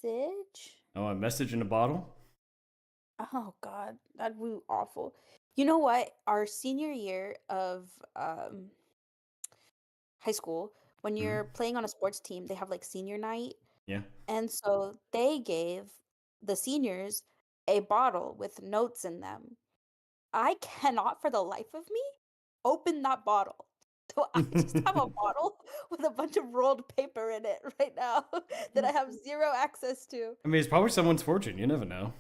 message? Oh, a message in a bottle? Oh God, that'd be awful. You know what? Our senior year of high school, when you're playing on a sports team, they have like senior night. Yeah. And so they gave the seniors a bottle with notes in them. I cannot for the life of me open that bottle. So I just have a bottle with a bunch of rolled paper in it right now that I have zero access to. I mean, it's probably someone's fortune. You never know.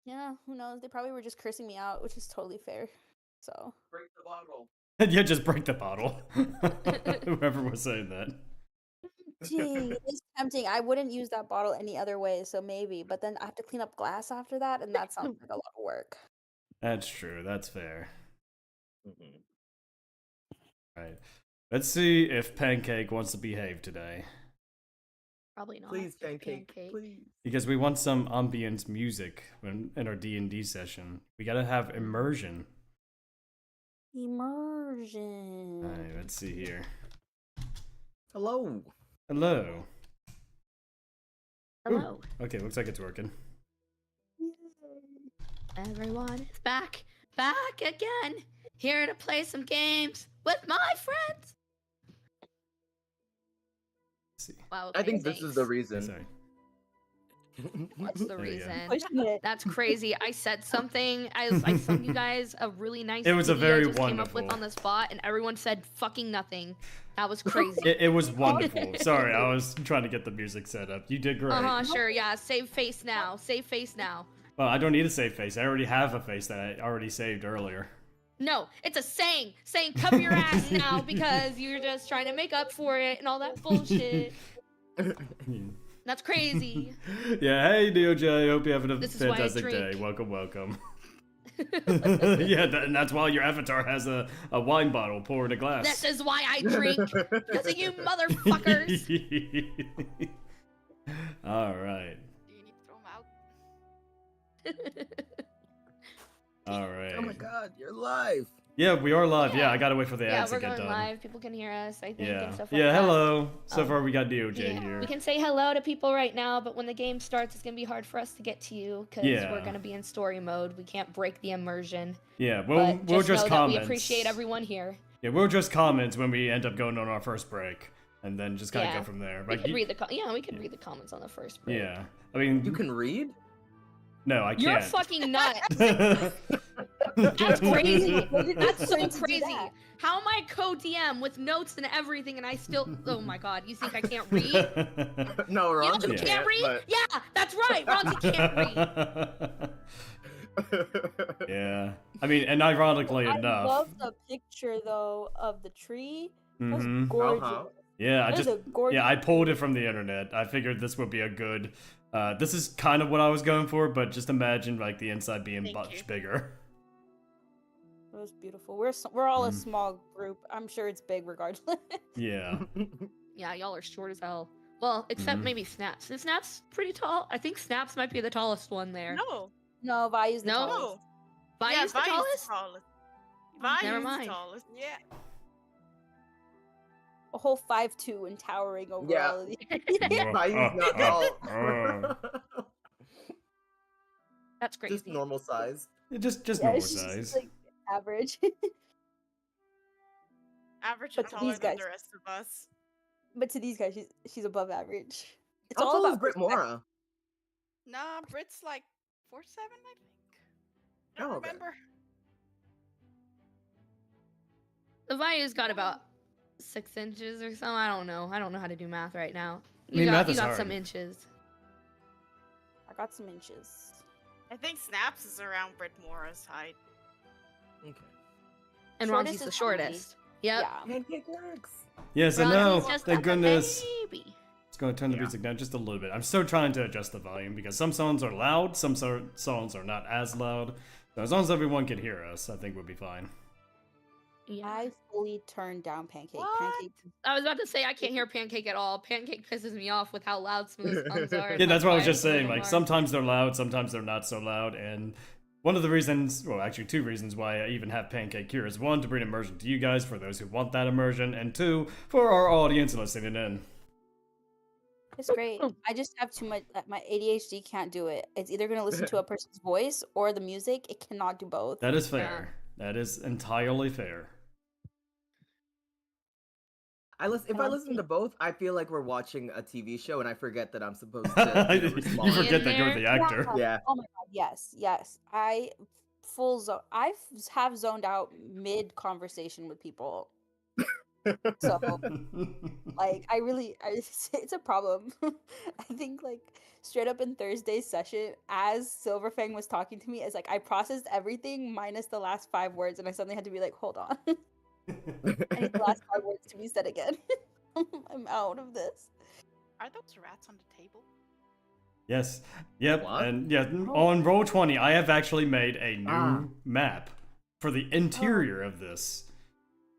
Yeah, who knows? They probably were just cursing me out, which is totally fair. So Break the bottle. Yeah, just break the bottle. Whoever was saying that. Gee, it's tempting. I wouldn't use that bottle any other way, so maybe. But then I have to clean up glass after that, and that sounds like a lot of work. That's true. That's fair. Right. Let's see if Pancake wants to behave today. Probably not. Please, Pancake, please. Because we want some ambience music in our D&D session. We gotta have immersion. Immersion. Alright, let's see here. Hello. Hello. Hello. Ooh, okay, looks like it's working. Everyone is back again. Here to play some games with my friends. Let's see. Wow. I think this is the reason. Sorry. What's the There you go. reason? Pushing it. That's crazy. I said something. I sent you guys a really nice. It was a idea very I just came up with wonderful. on the spot, and everyone said fucking nothing. That was crazy. It was wonderful. Sorry, I was trying to get the music set up. You did great. Sure, yeah. Save face now. Save face now. Well, I don't need a save face. I already have a face that I already saved earlier. No, it's a saying. Saying cover your ass now because you're just trying to make up for it and all that bullshit. That's crazy. Yeah, hey DOJ, hope you're having a This is why I fantastic day. drink. Welcome. Yeah, and that's why your avatar has a wine bottle poured in a glass. This is why I drink. Because of you motherfuckers. All right. Do you need to throw them out? All right. Oh my god, you're live. Yeah, we are live. Yeah, Yeah. I gotta wait for the Yeah, ads we're to get going done. live. People can hear us, I think, Yeah. and stuff like Yeah, that. hello. So Um, far we got DOJ Yeah, here. we can say hello to people right now, but when the game starts, it's gonna be hard for us to get to you because Yeah. we're gonna be in story mode. We can't break the immersion. Yeah, But we'll just know comments. that we appreciate everyone here. Yeah, we'll just comments when we end up going on our first break, and then just kind of Yeah. go from there. We Like, could read the we could read the comments on the first break. yeah, I mean, You can read? no, I You're can't. fucking nuts. Yeah. That's crazy. That's so When did you do crazy. that? How am I co-DM with notes and everything, and I still? Oh my god! You think I can't read? No, You know Ronzi who can't read? but- Yeah, that's right. Ronzi can't read. Yeah, I mean, and ironically I enough, love the picture though of the tree. That's mhm. gorgeous. Uh-huh. Yeah, I That is just a gorgeous. yeah, I pulled it from the internet. I figured this would be a good. This is kind of what I was going for, but just imagine like the inside being Thank much you. bigger. It was beautiful. We're all a Mm. small group. I'm sure it's big regardless. Yeah. Yeah, y'all are short as hell. Well, except Mhm. maybe Snaps. Is Snaps pretty tall? I think Snaps might be the tallest one there. No. No, Vayu's the No? tallest. No. Vayu's the Vayu's tallest? Vayu's Never the mind. tallest. Yeah. A whole 5'2" and towering over Yeah. all of these. Bayou's not tall. That's crazy. Just normal size. Just Yeah, normal she's just, size. like average. Average But and to taller these than guys- the rest of us. But to these guys, she's above average. It's How all tall is about perspective. Brytmora? Nah, Brit's like 4'7", I think. I don't Oh, okay. remember. The Vayu's got about 6 inches or something. I don't know. I don't know how to do math right now. I mean, You math got is hard. some inches. I got some inches. I think Snaps is around Brytmora's height. Okay. And Shortest Ronzi's the is Ronzi. shortest. Yep. Yeah. Pancake works. Yes, I Ronzi's know. just Thank a goodness. baby. It's going to turn the Yeah. music down just a little bit. I'm still trying to adjust the volume because some songs are loud, some songs are not as loud. So as long as everyone can hear us, I think we'll be fine. Yeah. I fully turned down Pancake. What? Pancake. I was about to say I can't hear Pancake at all. Pancake pisses me off with how loud some of the songs are. Yeah, that's what I was why just put saying. them Like lower. sometimes they're loud, sometimes they're not so loud, and one of the reasons, well, actually two reasons why I even have Pancake here is one, to bring immersion to you guys for those who want that immersion, and two, for our audience listening in. It's great. I just have too much. My ADHD can't do it. It's either gonna listen to a person's voice or the music. It cannot do both. That is fair. That is entirely fair. If I listen to both, I feel like we're watching a TV show, and I forget that I'm supposed to respond. You forget that you're the actor. Yeah. Oh my god. Yes. I have zoned out mid conversation with people. So like it's a problem. I think like straight up in Thursday's session, as Silverfang was talking to me, it's like I processed everything minus the last 5 words, and I suddenly had to be like, hold on. I need the last 5 words to be said again. I'm out of this. Are those rats on the table? Yes. Yep. What? And yeah, on Roll20, I have actually made a new map for the interior of this.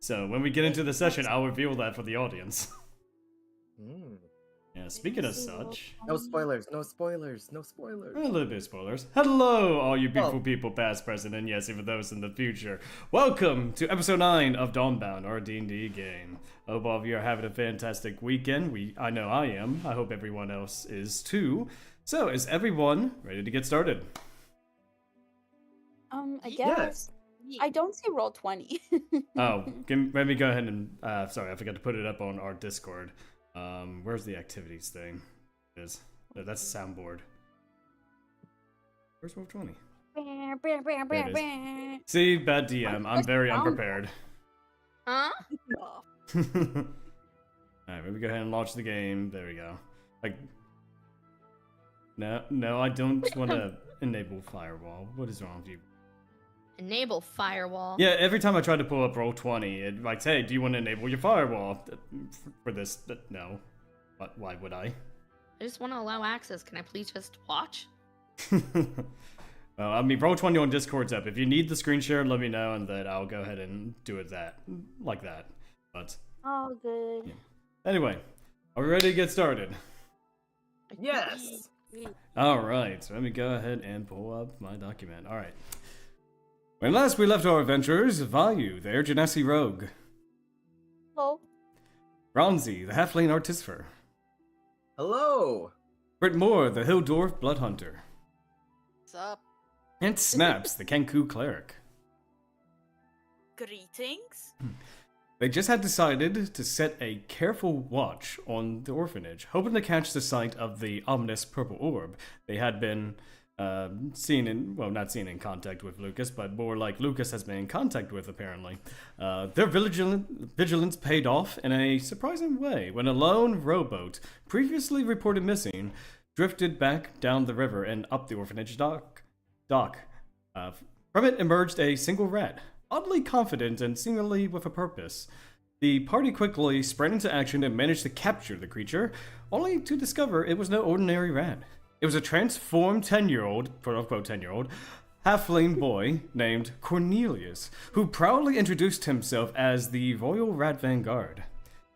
So when we get into the session, I'll reveal that for the audience. Yeah, speaking of such... No spoilers, no spoilers, no spoilers. A little bit of spoilers. Hello, all you beautiful people, past, present, and yes, even those in the future. Welcome to episode 9 of Dawnbound, our D&D game. Hope all of you are having a fantastic weekend. I know I am. I hope everyone else is too. So, is everyone ready to get started? I guess. I don't see roll 20. Oh, let me go ahead and... sorry, I forgot to put it up on our Discord. Where's the activities thing? It is. No, that's the soundboard. Where's roll 20? There it is. See, bad DM. I'm very unprepared. Huh? Alright, let me go ahead and launch the game. There we go. Like... No, I don't want to enable firewall. What is wrong with you? Enable firewall. Yeah, every time I try to pull up Roll20, it like, hey, do you want to enable your firewall for this? No. Why would I? I just want to allow access. Can I please just watch? I mean, Roll20 on Discord's up. If you need the screen share, let me know, and then I'll go ahead and do it like that. But Oh, good. yeah. Anyway, are we ready to get started? Yes. Alright, so let me go ahead and pull up my document. Alright. When last we left our adventurers, Vayu, their Genasi rogue. Hello. Ronzi the Halfling Artificer. Hello. Brytmora, the Dwarf Bloodhunter. What's up? And Snaps the Kenku Cleric. Greetings. They just had decided to set a careful watch on the orphanage, hoping to catch the sight of the ominous purple orb. They had been not seen in contact with Lukas, but more like Lukas has been in contact with, apparently. Their vigilance paid off in a surprising way when a lone rowboat, previously reported missing, drifted back down the river and up the orphanage dock. From it emerged a single rat, oddly confident and seemingly with a purpose. The party quickly sprang into action and managed to capture the creature, only to discover it was no ordinary rat. It was a transformed 10-year-old, quote-unquote 10-year-old, halfling boy named Cornelius, who proudly introduced himself as the Royal Rat Vanguard.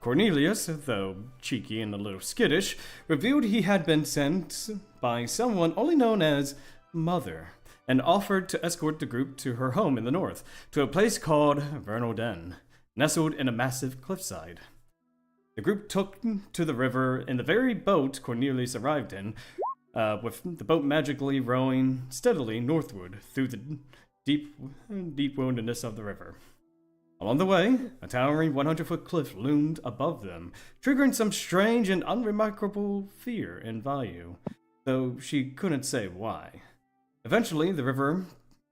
Cornelius, though cheeky and a little skittish, revealed he had been sent by someone only known as Mother, and offered to escort the group to her home in the north, to a place called Vernal Den, nestled in a massive cliffside. The group took to the river in the very boat Cornelius arrived in, with the boat magically rowing steadily northward through the deep wilderness of the river. Along the way, a towering 100-foot cliff loomed above them, triggering some strange and unremarkable fear in Vayu, though she couldn't say why. Eventually, the river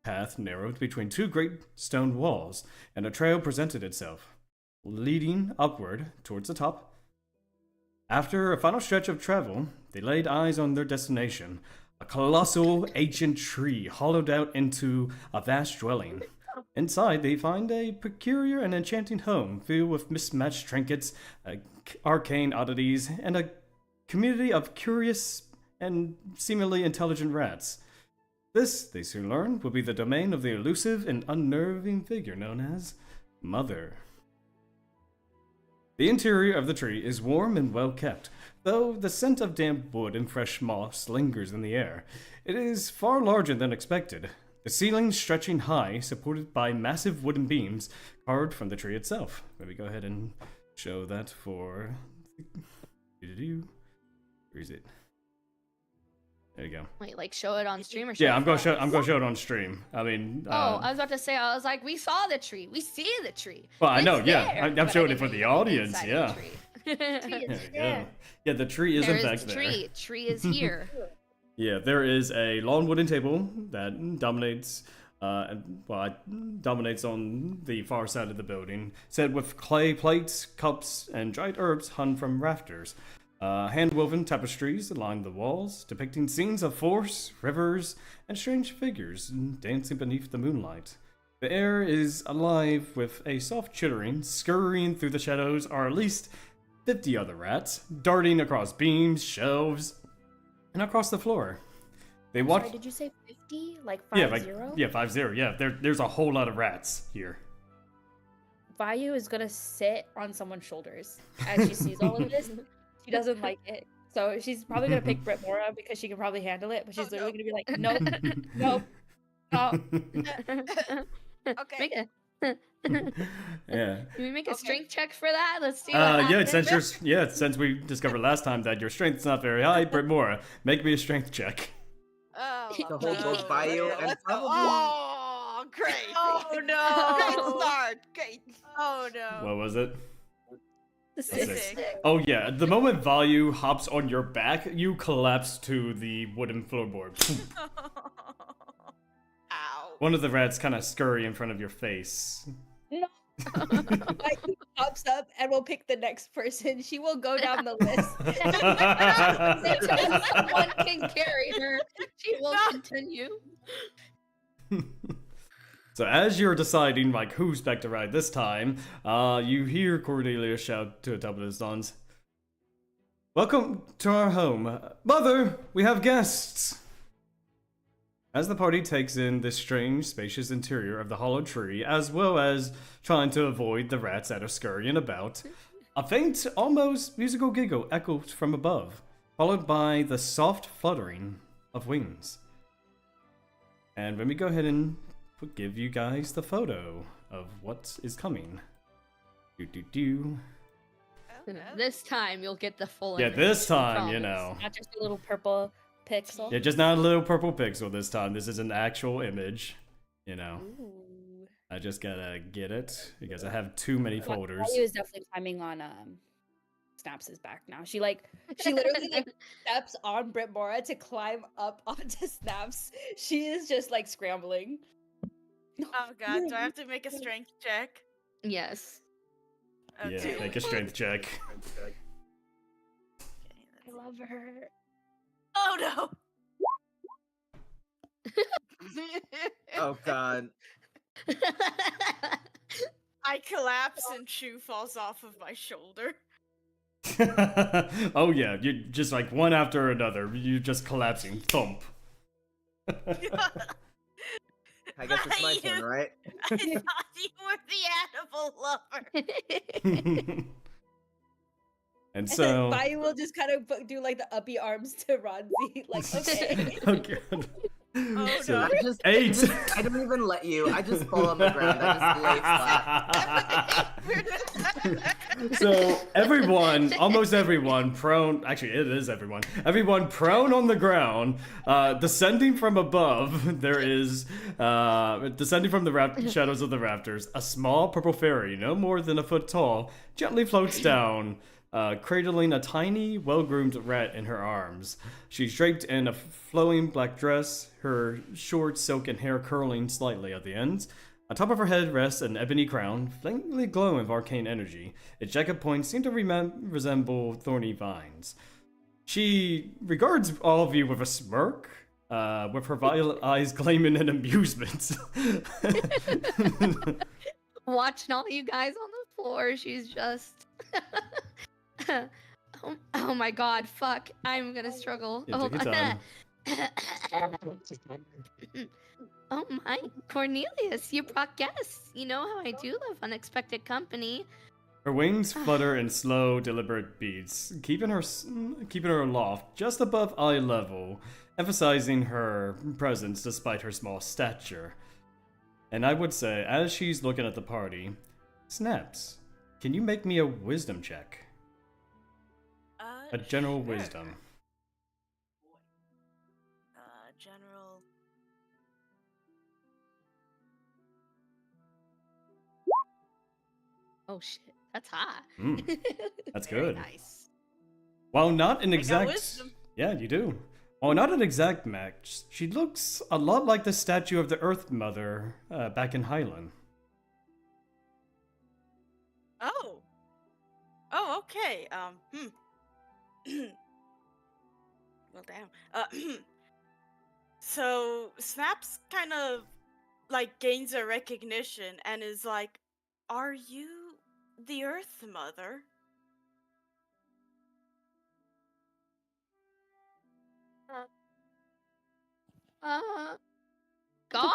path narrowed between two great stone walls, and a trail presented itself, leading upward towards the top. After a final stretch of travel, they laid eyes on their destination, a colossal ancient tree hollowed out into a vast dwelling. Inside, they find a peculiar and enchanting home filled with mismatched trinkets, arcane oddities, and a community of curious and seemingly intelligent rats. This, they soon learn, will be the domain of the elusive and unnerving figure known as Mother. The interior of the tree is warm and well kept, though the scent of damp wood and fresh moss lingers in the air. It is far larger than expected, the ceiling stretching high, supported by massive wooden beams carved from the tree itself. Let me go ahead and show that for... Where is it? There you go. Wait, like show it on stream or show Yeah, it I'm gonna for us? show it on stream. I mean, Oh, I was about to say, I was like, we saw the tree. We see the tree. well, I It's know, yeah. there, I'm but I showing it didn't for know the you were audience, inside yeah. the tree. There you go. there. Yeah, the tree is in There back is there. tree. Tree is here. Yeah, there is a long wooden table that dominates, dominates on the far side of the building, set with clay plates, cups, and dried herbs hung from rafters. Hand-woven tapestries line the walls, depicting scenes of force, rivers, and strange figures dancing beneath the moonlight. The air is alive with a soft chittering. Scurrying through the shadows are at least 50 other rats, darting across beams, shelves, and across the floor. They watch. Sorry, did you say 50? Like 50? Yeah, 50. Yeah, there's a whole lot of rats here. Vayu is gonna sit on someone's shoulders as she sees all of this. She doesn't like it. So she's probably gonna pick Brytmora because she can probably handle it, but she's literally gonna be like, nope, nope, stop. Okay. Make a, Yeah. Can we make a Okay. strength check for that? Let's see what Yeah, happens. since we discovered last time that your strength's not very high, Brytmora, make me a strength check. Oh, To hold no. both Vayu and Let's go. probably- Oh, great. Oh Great no! start. Great. Oh no! What was it? The Six. six. Oh yeah, the moment Vayu hops on your back, you collapse to the wooden floorboard. Ow. One of the rats kind of scurry in front of your face. Vayu pops up and will pick the next person. She will go down the list. Until someone can carry her, she will continue. So as you're deciding like who's back to ride this time, you hear Cornelius shout to the top of his lungs, "Welcome to our home. Mother, we have guests!" As the party takes in this strange, spacious interior of the hollow tree, as well as trying to avoid the rats that are scurrying about, a faint, almost musical giggle echoes from above, followed by the soft fluttering of wings. And let me go ahead and give you guys the photo of what is coming. This time you'll get the full Yeah, image, this I time, you promise. know. Not just a little purple pixel. Yeah, just not a little purple pixel this time. This is an actual image, you know. Ooh. I just gotta get it because I have too many folders. Vayu is definitely climbing on Snaps' back now. She literally like steps on Brytmora to climb up onto Snaps. She is just like scrambling. Oh god! Do I have to make a strength check? Yes. Okay. Yeah, make a strength check. I love her. Oh no! Oh god. I collapse and shoe falls off of my shoulder. Oh yeah, you just like one after another. You just collapsing. Thump. I guess it's my turn, right? I thought you were the animal lover. And so. Vayu will just kind of do like the uppy arms to Ronzi. Like, okay. Okay. Oh So, no! eight. I don't even let you. I just fall on the ground. I just lay flat. So everyone, almost everyone, prone. Actually, it is everyone. Everyone prone on the ground, descending from above. There is descending from the shadows of the rafters. A small purple fairy, no more than a foot tall, gently floats down, cradling a tiny, well-groomed rat in her arms. She's draped in a flowing black dress, her short silken hair curling slightly at the ends. On top of her head rests an ebony crown, faintly glowing with arcane energy. Its jagged points seem to resemble thorny vines. She regards all of you with a smirk, with her violet eyes gleaming in amusement. Watching all you guys on the floor, she's just. Oh my god, fuck. I'm gonna struggle. Yeah, Hold take your on. time. Oh my, Cornelius, you brought guests. You know how I do love unexpected company. Her wings flutter in slow, deliberate beats, keeping her aloft just above eye level, emphasizing her presence despite her small stature. And I would say, as she's looking at the party, Snaps, can you make me a wisdom check? A general Sure. wisdom. General. Oh shit, that's high. That's Very good. nice. While not an I got exact... wisdom. Yeah, you do. While not an exact match, she looks a lot like the statue of the Earth Mother back in Highland. Oh. Oh, okay. Well, damn. So Snaps kind of like gains a recognition and is like, "Are you the Earth Mother?" God?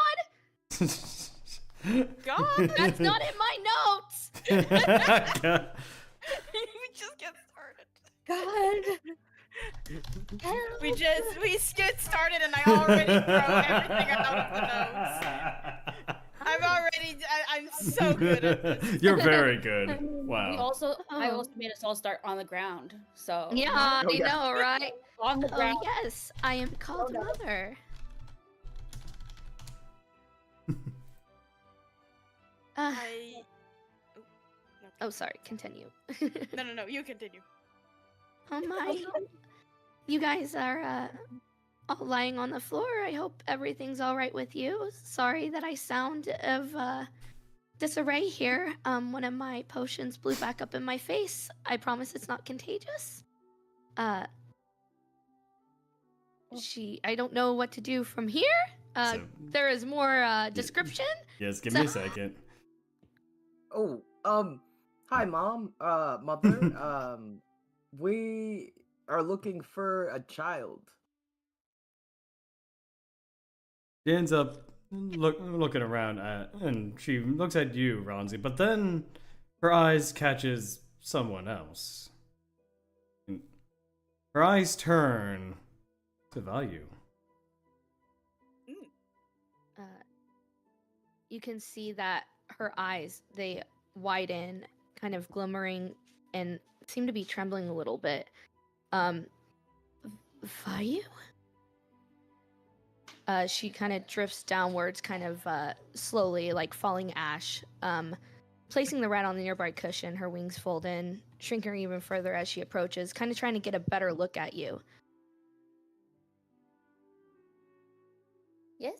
God, That's not in my notes. we just get started. God. We get started and I already throw everything out of the notes. I'm so good at this. You're very good. I Wow. also made us all start on the ground. So Yeah, Oh, I yeah. know, right? on the Oh ground. yes, I am called no. Mother. I. Oh, sorry. Continue. No, you continue. Oh my! You guys are all lying on the floor. I hope everything's all right with you. Sorry that I sound of disarray here. One of my potions blew back up in my face. I promise it's not contagious. I don't know what to do from here. So- There is more description. Yes, give me a second. Oh, hi, Mom, Mother. We are looking for a child. She ends up looking around, and she looks at you, Ronzi, but then her eyes catches someone else. And her eyes turn to Vayu. You can see that her eyes, they widen, kind of glimmering, and seem to be trembling a little bit. Vayu? She kind of drifts downwards, kind of slowly, like falling ash. Placing the rat on the nearby cushion, her wings fold in, shrinking even further as she approaches, kind of trying to get a better look at you. Yes.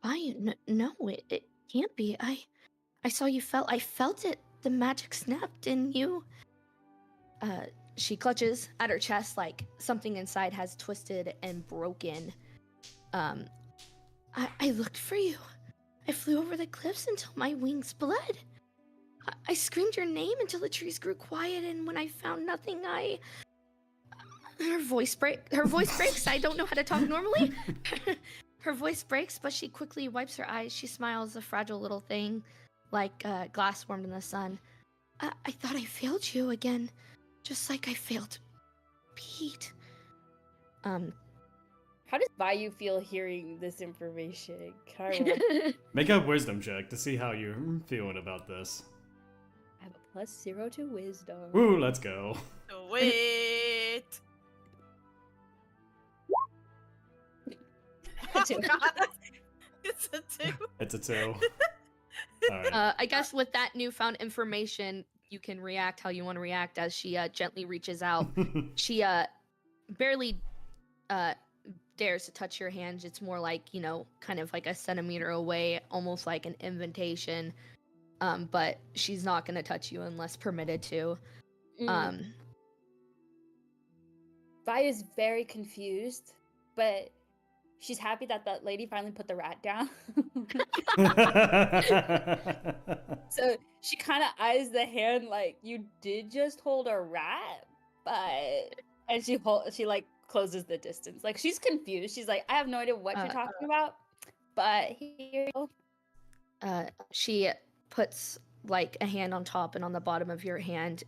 Vayu, no, it can't be. I saw you I felt it. The magic snapped in you. She clutches at her chest like something inside has twisted and broken. I looked for you. I flew over the cliffs until my wings bled. I screamed your name until the trees grew quiet, and when I found nothing, her voice breaks. I don't know how to talk normally. Her voice breaks, but she quickly wipes her eyes. She smiles, a fragile little thing, like glass warmed in the sun. I thought I failed you again, just like I failed Pete. How does Vayu feel hearing this information? Kyra, I Make a wisdom check to see how you're feeling about this. have a +0 to wisdom. Woo, let's go. Wait. Oh, God. It's a 2. It's a 2. Alright. I guess with that newfound information, you can react how you want to react as she gently reaches out. She barely dares to touch your hand. It's more like, kind of like a centimeter away, almost like an invitation. But she's not going to touch you unless permitted to. Vayu's very confused, but she's happy that that lady finally put the rat down. So she kind of eyes the hand like, you did just hold a rat, but... And she like closes the distance. Like, she's confused. She's like, I have no idea what you're talking about, but here you go. She puts like a hand on top and on the bottom of your hand,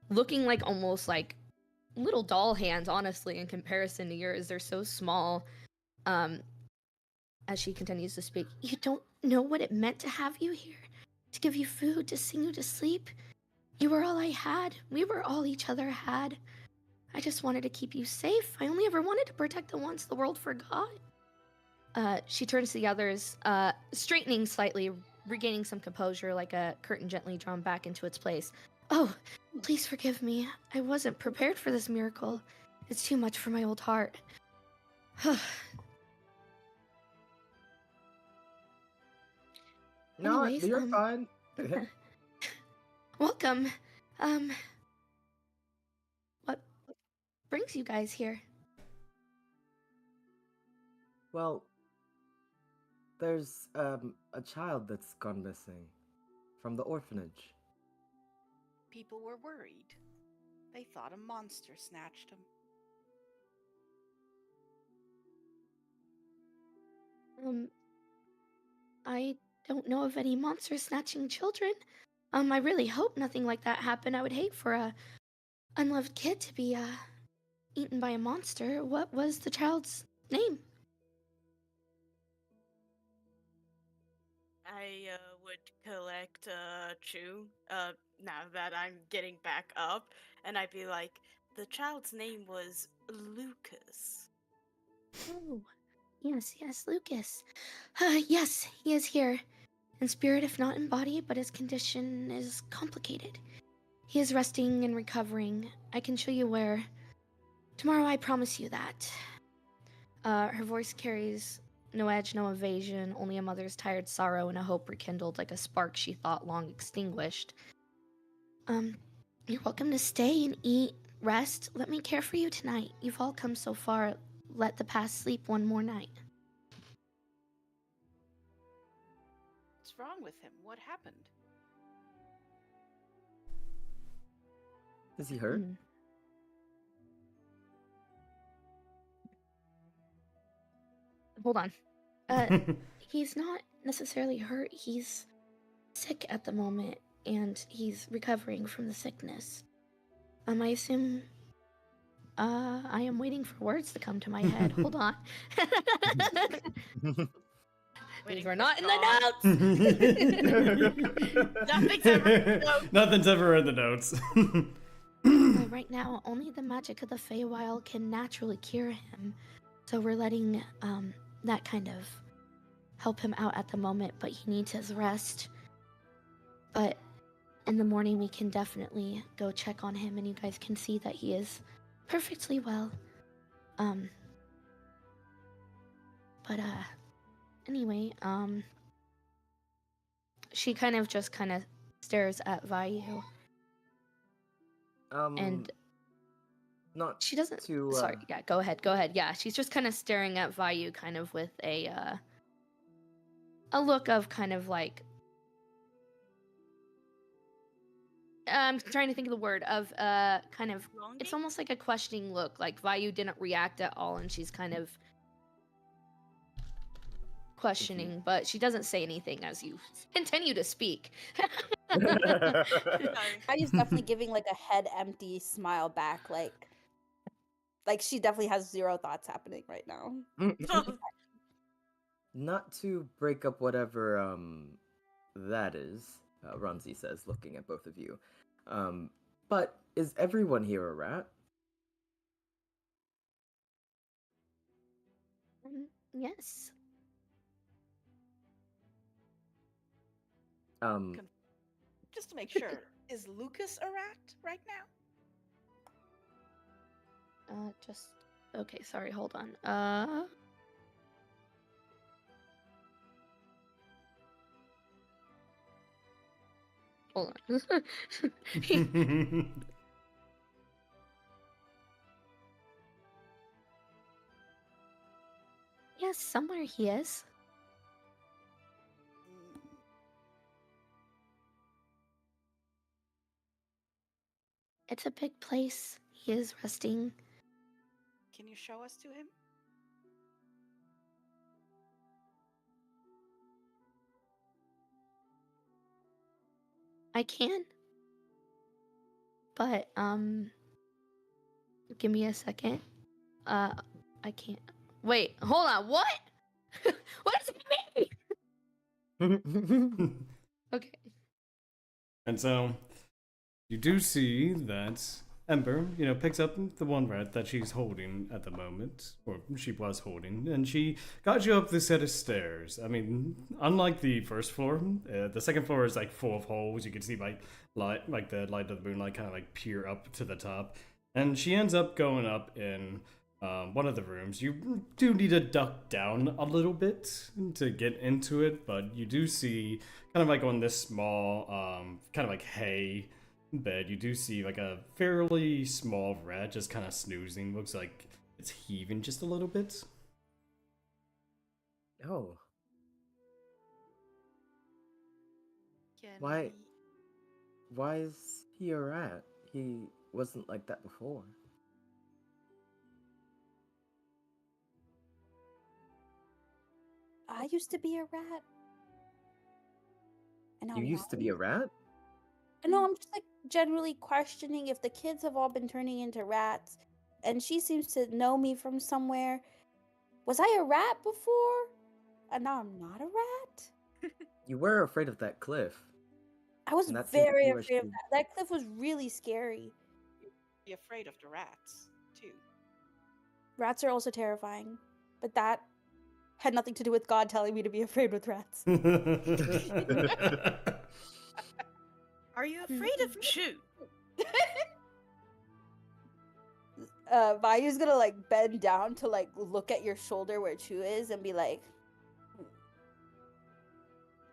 looking like almost like little doll hands, honestly, in comparison to yours. They're so small. As she continues to speak, you don't know what it meant to have you here, to give you food, to sing you to sleep. You were all I had. We were all each other had. I just wanted to keep you safe. I only ever wanted to protect the ones the world forgot. She turns to the others, straightening slightly, regaining some composure, like a curtain gently drawn back into its place. Oh, please forgive me. I wasn't prepared for this miracle. It's too much for my old heart. No, Anyways, you're fine. Welcome. What brings you guys here? Well, there's a child that's gone missing from the orphanage. People were worried. They thought a monster snatched him. I don't know of any monsters snatching children. I really hope nothing like that happened. I would hate for a unloved kid to be eaten by a monster. What was the child's name? I would collect Chew now that I'm getting back up, and I'd be like, the child's name was Lukas. Oh, yes, Lucas. Yes, he is here. In spirit, if not in body, but his condition is complicated. He is resting and recovering. I can show you where. Tomorrow, I promise you that. Her voice carries no edge, no evasion, only a mother's tired sorrow and a hope rekindled like a spark she thought long extinguished. You're welcome to stay and eat, rest. Let me care for you tonight. You've all come so far. Let the past sleep one more night. What's wrong with him? What happened? Is he hurt? Hold on. He's not necessarily hurt. He's sick at the moment, and he's recovering from the sickness. I assume... I am waiting for words to come to my head. Hold on. These were not in the notes! Nothing's ever in the notes. Nothing's ever in the notes. Right now, only the magic of the Feywild can naturally cure him. So we're letting that kind of help him out at the moment, but he needs his rest. But in the morning, we can definitely go check on him, and you guys can see that he is perfectly well. Anyway, she kind of stares at Vayu. And not she doesn't. to. Sorry, yeah, go ahead. Yeah, she's just kind of staring at Vayu, kind of with a look of kind of like. I'm trying to think of the word of kind of. Longing? It's almost like a questioning look. Like Vayu didn't react at all, and she's kind of questioning, but she doesn't say anything as you continue to speak. Vayu's definitely giving like a head empty smile back, like she definitely has zero thoughts happening right now. Not to break up whatever that is, Ronzi says, looking at both of you. But is everyone here a rat? Yes. Just to make sure, is Lukas a rat right now? Okay, sorry, hold on. Hold on. Yes, somewhere he is. It's a big place. He is resting. Can you show us to him? I can. But, give me a second. I can't. Wait, hold on, what? What does it mean? Okay. And so, you do see that Ember, picks up the one rat that she's holding at the moment, or she was holding, and she got you up this set of stairs. I mean, unlike the first floor, the second floor is like full of holes. You can see the light of the moonlight kind of like peer up to the top, and she ends up going up in one of the rooms. You do need to duck down a little bit to get into it, but you do see kind of like on this small, kind of like hay bed, you do see like a fairly small rat just kind of snoozing. Looks like it's heaving just a little bit. Oh, Can Why- we- why is he a rat? He wasn't like that before. I used to be a rat. And now You I'm used not to be a anymore. rat? I know, I'm just like generally questioning if the kids have all been turning into rats, and she seems to know me from somewhere. Was I a rat before? And now I'm not a rat? You were afraid of that cliff. I was And that seemed to very be where afraid of she- that. That cliff was really scary. be afraid of the rats too? Rats are also terrifying, but that had nothing to do with God telling me to be afraid with rats. Are you afraid of Chew? Vayu's gonna like bend down to like look at your shoulder where Chu is and be like,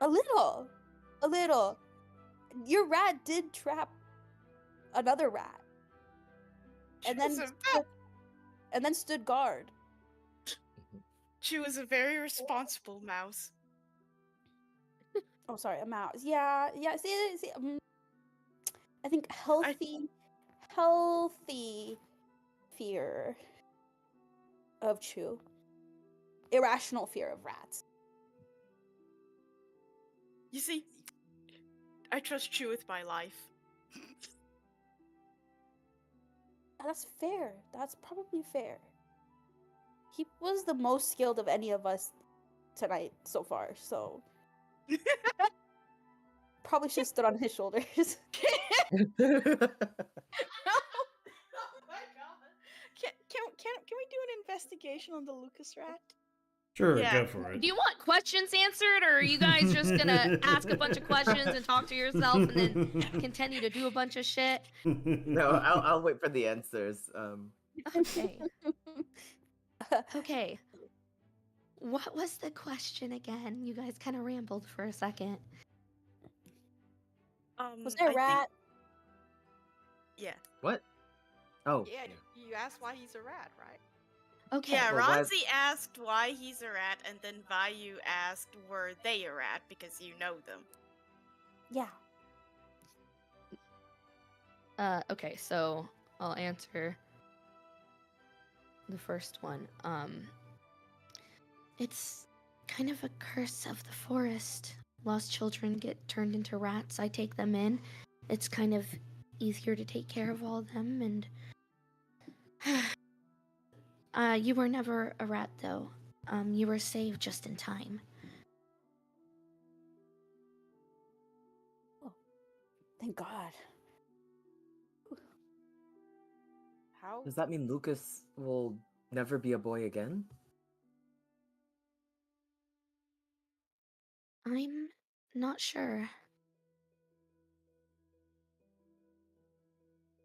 a little. Your rat did trap another rat, and then Chew's a stood, and then stood guard. Chew is a very responsible mouse. Oh, sorry, a mouse. Yeah. See. I think healthy fear of Chu. Irrational fear of rats. You see, I trust Chew with my life. That's fair. That's probably fair. He was the most skilled of any of us tonight so far, so probably should have stood on his shoulders. Oh my god! Can we do an investigation on the Lukas rat? Sure, Yeah. go for it. Do you want questions answered, or are you guys just gonna ask a bunch of questions and talk to yourself and then continue to do a bunch of shit? No, I'll wait for the answers. Okay. Okay. What was the question again? You guys kind of rambled for a second. Was there a rat? Yeah. What? Oh, Yeah, you asked why he's a rat, right? Okay. Yeah, Well, why- Ronzi asked why he's a rat, and then Vayu asked were they a rat because you know them. Yeah. Okay, so I'll answer the first one. It's kind of a curse of the forest. Lost children get turned into rats. I take them in. It's kind of easier to take care of all of them, and you were never a rat though. You were saved just in time. Thank God. How? does that mean Lucas will never be a boy again? I'm not sure.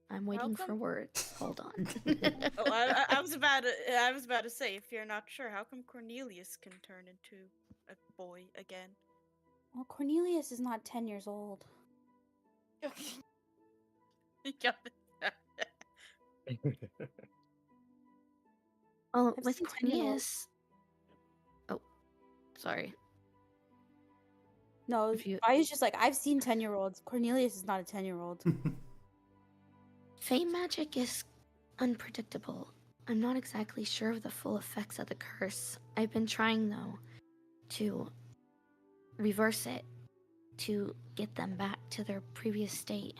I'm waiting for Welcome. words. Hold on. Oh, I was about to say, if you're not sure, how come Cornelius can turn into a boy again? Well, Cornelius is not 10 years old. Yeah. Oh, I've with seen 10-year-olds. Cornelius. Oh, sorry. No, If you- I was just like, I've seen 10-year-olds. Cornelius is not a 10-year-old. Fey magic is unpredictable. I'm not exactly sure of the full effects of the curse. I've been trying, though, to reverse it, to get them back to their previous state.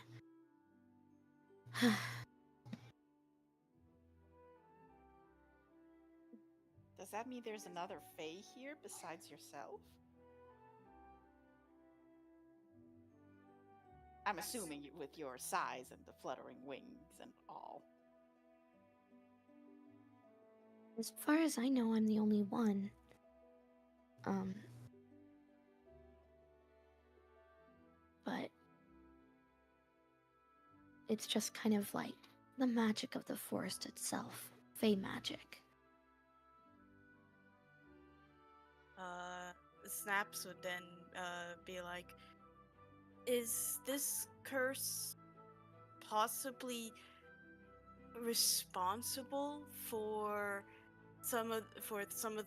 Does that mean there's another Fae here besides yourself? I'm assuming with your size and the fluttering wings and all. As far as I know, I'm the only one. But it's just kind of like the magic of the forest itself. Fey magic. Snaps would then be like, is this curse possibly responsible for some of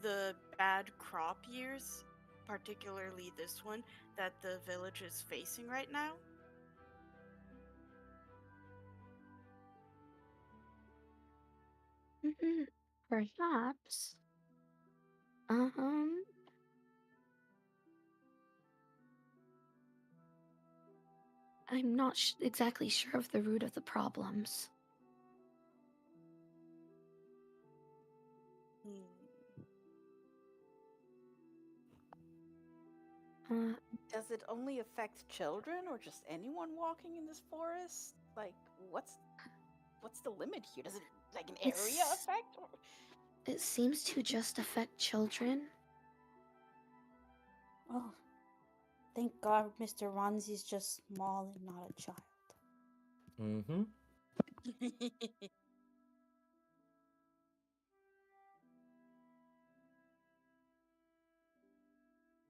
the bad crop years, particularly this one that the village is facing right now? Perhaps. I'm not exactly sure of the root of the problems. Does it only affect children or just anyone walking in this forest? Like, what's the limit here? Does it like an area effect? Or... It seems to just affect children. Oh, thank God Mr. Ronzi's just small and not a child. Mm-hmm.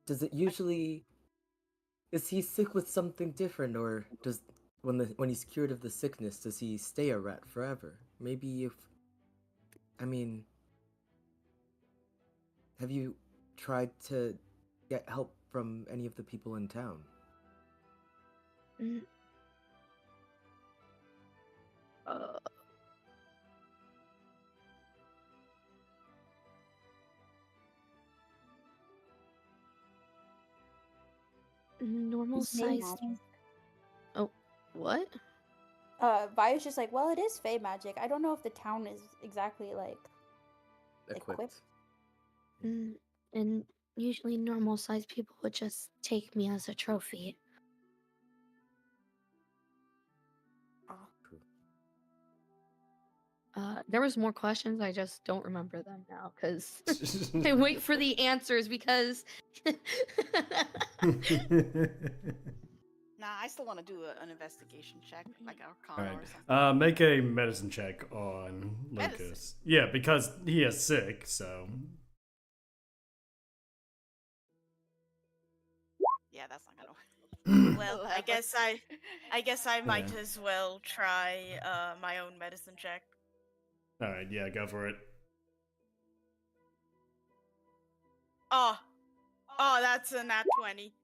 Does it usually... Is he sick with something different, or does when he's cured of the sickness, does he stay a rat forever? Maybe if... I mean... Have you tried to get help from any of the people in town? Normal size. Oh, what? Vayu's just like, well, it is Fey magic. I don't know if the town is exactly like equipped. And usually normal sized people would just take me as a trophy. There was more questions. I just don't remember them now because I wait for the answers because. Nah, I still want to do an investigation check, like All Arcana right. or something. Make a medicine check on Lukas. Medicine? Yeah, because he is sick, so. Yeah, that's not gonna work. Well, I guess I might as well try my own medicine check. All right, yeah, go for it. Oh, that's a nat 20.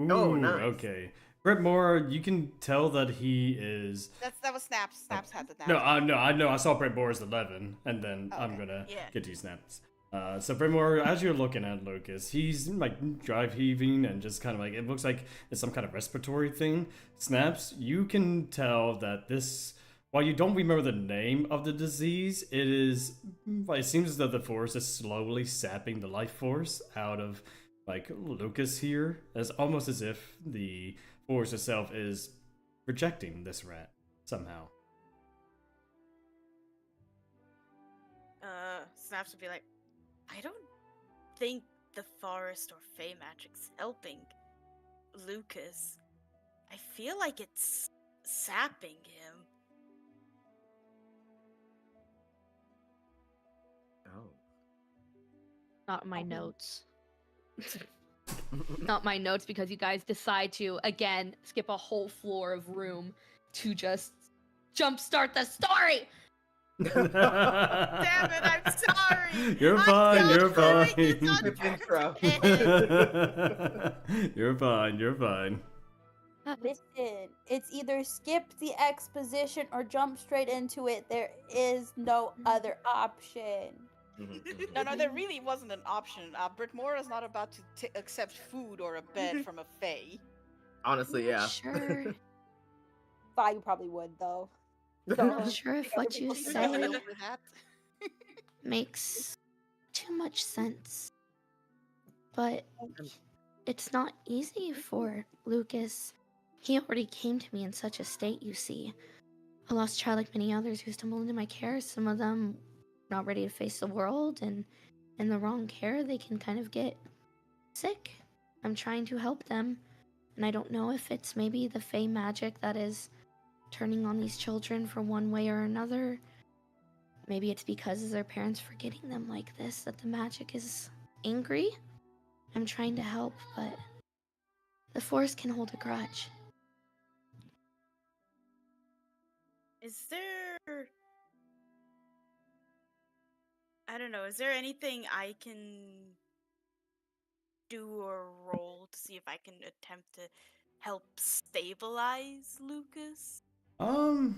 Ooh, Oh, nice. Okay. Brytmora, you can tell that he is. That was Snaps. Snaps had the nat. No, I know. I saw Brytmora's 11, and then I'm Okay. gonna Yeah. get to you, Snaps. So Brytmora, as you're looking at Lukas, he's like drive heaving and just kind of like it looks like it's some kind of respiratory thing. Snaps, you can tell that this. While you don't remember the name of the disease, it is. It seems as though the force is slowly sapping the life force out of like Lukas here, as almost as if the force itself is rejecting this rat somehow. Snaps would be like, I don't think the forest or Fey magic's helping Lukas. I feel like it's sapping him. Oh. Not my notes. Not my notes because you guys decide to again skip a whole floor of room to just jumpstart the story. Damn it, I'm sorry. You're I'm fine. so You're sorry, fine. it's Intro. You're fine. You're fine. Listen, it's either skip the exposition or jump straight into it. There is no other option. No, there really wasn't an option. Brytmora is not about to accept food or a bed from a Fae. Honestly, yeah. Sure. Vayu probably would though. I'm not sure if what you She's really say over that. makes too much sense. But it's not easy for Lukas. He already came to me in such a state, you see. A lost child like many others who stumble into my care, some of them not ready to face the world, and in the wrong care, they can kind of get sick. I'm trying to help them, and I don't know if it's maybe the Fey magic that is turning on these children for one way or another. Maybe it's because of their parents forgetting them like this that the magic is angry. I'm trying to help, but the forest can hold a grudge. Is there... I don't know, is there anything I can do or roll to see if I can attempt to help stabilize Lukas? I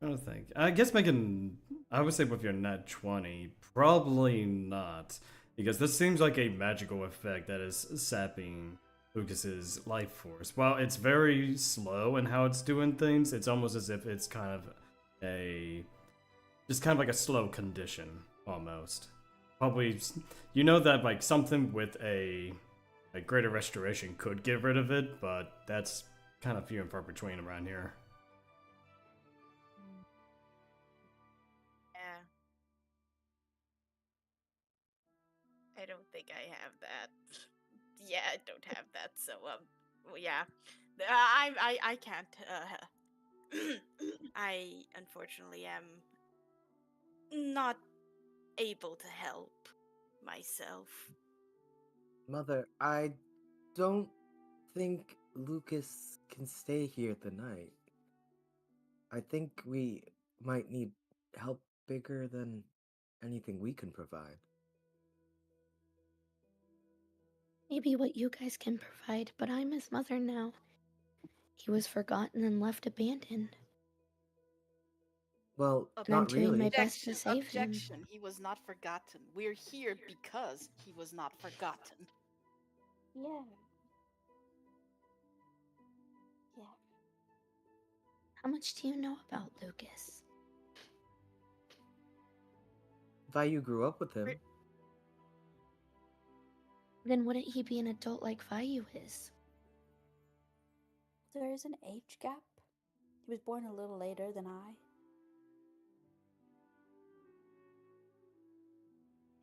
don't think. I guess making. I would say with your net 20, probably not. Because this seems like a magical effect that is sapping Lucas's life force. While it's very slow in how it's doing things, it's almost as if it's kind of a. Just kind of like a slow condition, almost. Probably. You know that, like, something with a greater restoration could get rid of it, but that's kind of few and far between around here. Yeah. I don't think I have that. Yeah, I don't have that, so, well, yeah. I can't, I unfortunately am not able to help myself. Mother, I don't think Lukas can stay here tonight. I think we might need help bigger than anything we can provide. Maybe what you guys can provide, but I'm his mother now. He was forgotten and left abandoned. Well, And I'm not doing my really. best to save him. Objection. He was not forgotten. We're here because he was not forgotten. Yeah. Yeah. How much do you know about Lukas? Vayu grew up with him. Then wouldn't he be an adult like Vayu is? There is an age gap. He was born a little later than I.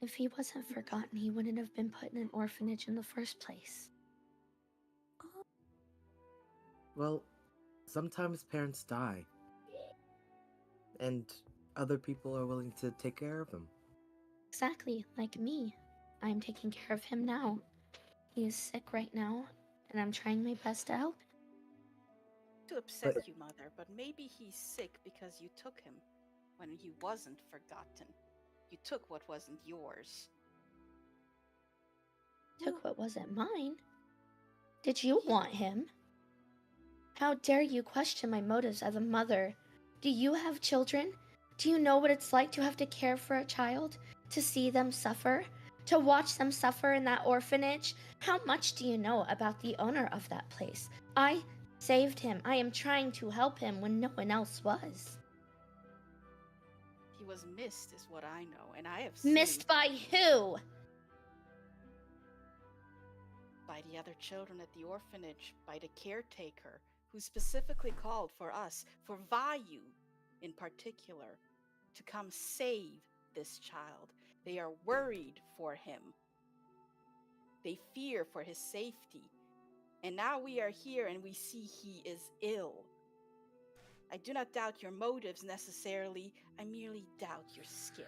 If he wasn't forgotten, he wouldn't have been put in an orphanage in the first place. Well, sometimes parents die. And other people are willing to take care of them. Exactly, like me. I'm taking care of him now. He is sick right now, and I'm trying my best to help. To upset But- you, Mother, but maybe he's sick because you took him when he wasn't forgotten. You took what wasn't yours. Took what wasn't mine. Did you want him? How dare you question my motives as a mother? Do you have children? Do you know what it's like to have to care for a child? To see them suffer? To watch them suffer in that orphanage? How much do you know about the owner of that place? I saved him. I am trying to help him when no one else was. He was missed, is what I know, and I have seen Missed by who? by the other children at the orphanage, by the caretaker, who specifically called for us, for Vayu in particular, to come save this child. They are worried for him. They fear for his safety. And now we are here and we see he is ill. I do not doubt your motives necessarily, I merely doubt your skill.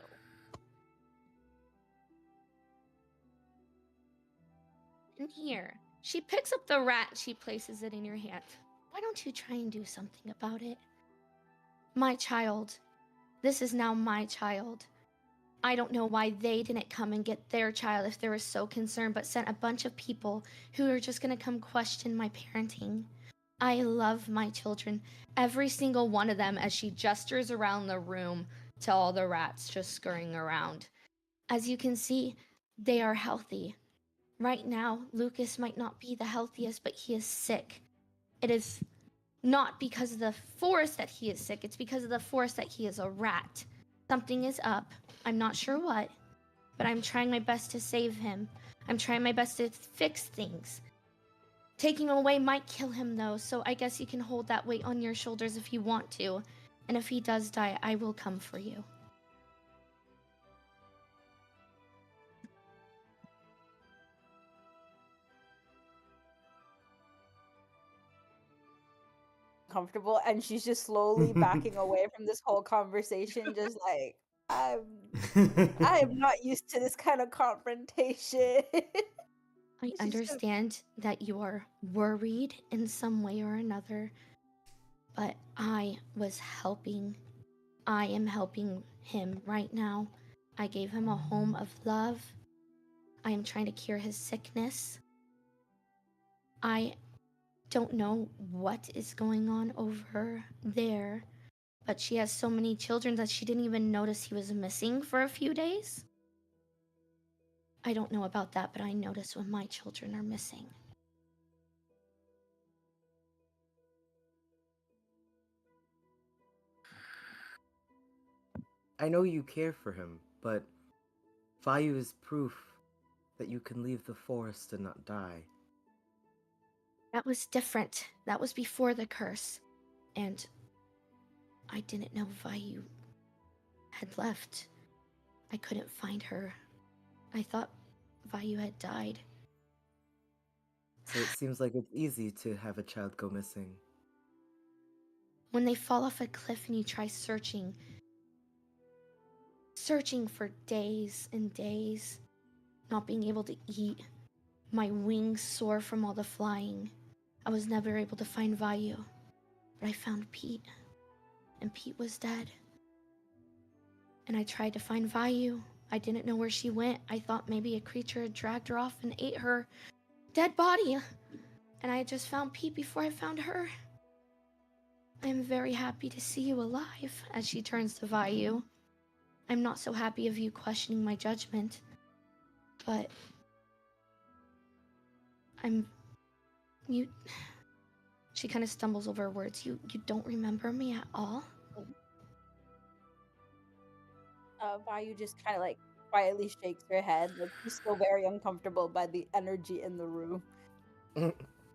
And here, she picks up the rat, she places it in your hand. Why don't you try and do something about it? My child. This is now my child. I don't know why they didn't come and get their child if they were so concerned, but sent a bunch of people who are just gonna come question my parenting. I love my children, every single one of them, as she gestures around the room to all the rats just scurrying around. As you can see, they are healthy. Right now, Lukas might not be the healthiest, but he is sick. It is not because of the forest that he is sick, it's because of the forest that he is a rat. Something is up. I'm not sure what, but I'm trying my best to save him. I'm trying my best to fix things. Taking him away might kill him, though, so I guess you can hold that weight on your shoulders if you want to. And if he does die, I will come for you. Comfortable, and she's just slowly backing away from this whole conversation, just like, I am not used to this kind of confrontation. I She's understand that you are worried in some way or another, but I was helping. I am helping him right now. I gave him a home of love. I am trying to cure his sickness. I don't know what is going on over there, but she has so many children that she didn't even notice he was missing for a few days. I don't know about that, but I notice when my children are missing. I know you care for him, but Vayu is proof that you can leave the forest and not die. That was different. That was before the curse. And I didn't know Vayu had left. I couldn't find her. I thought Vayu had died. So it seems like it's easy to have a child go missing. When they fall off a cliff and you try searching for days and days, not being able to eat, my wings sore from all the flying. I was never able to find Vayu, but I found Pete, and Pete was dead. And I tried to find Vayu. I didn't know where she went. I thought maybe a creature had dragged her off and ate her dead body. And I had just found Pete before I found her. I am very happy to see you alive, as she turns to Vayu. I'm not so happy of you questioning my judgment, but she kind of stumbles over words. You don't remember me at all? Vayu just kind of like quietly shakes her head, like she's still very uncomfortable by the energy in the room.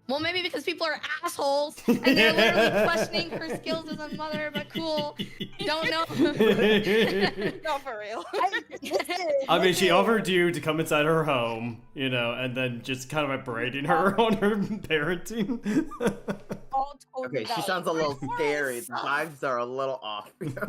Well, maybe because people are assholes and they're literally questioning her skills as a mother, but cool. Don't know. No, for real. I mean, she offered you to come inside her home, and then just kind of like berating her on her parenting. All totally Okay, she sounds a little scary. The vibes are a little off. all of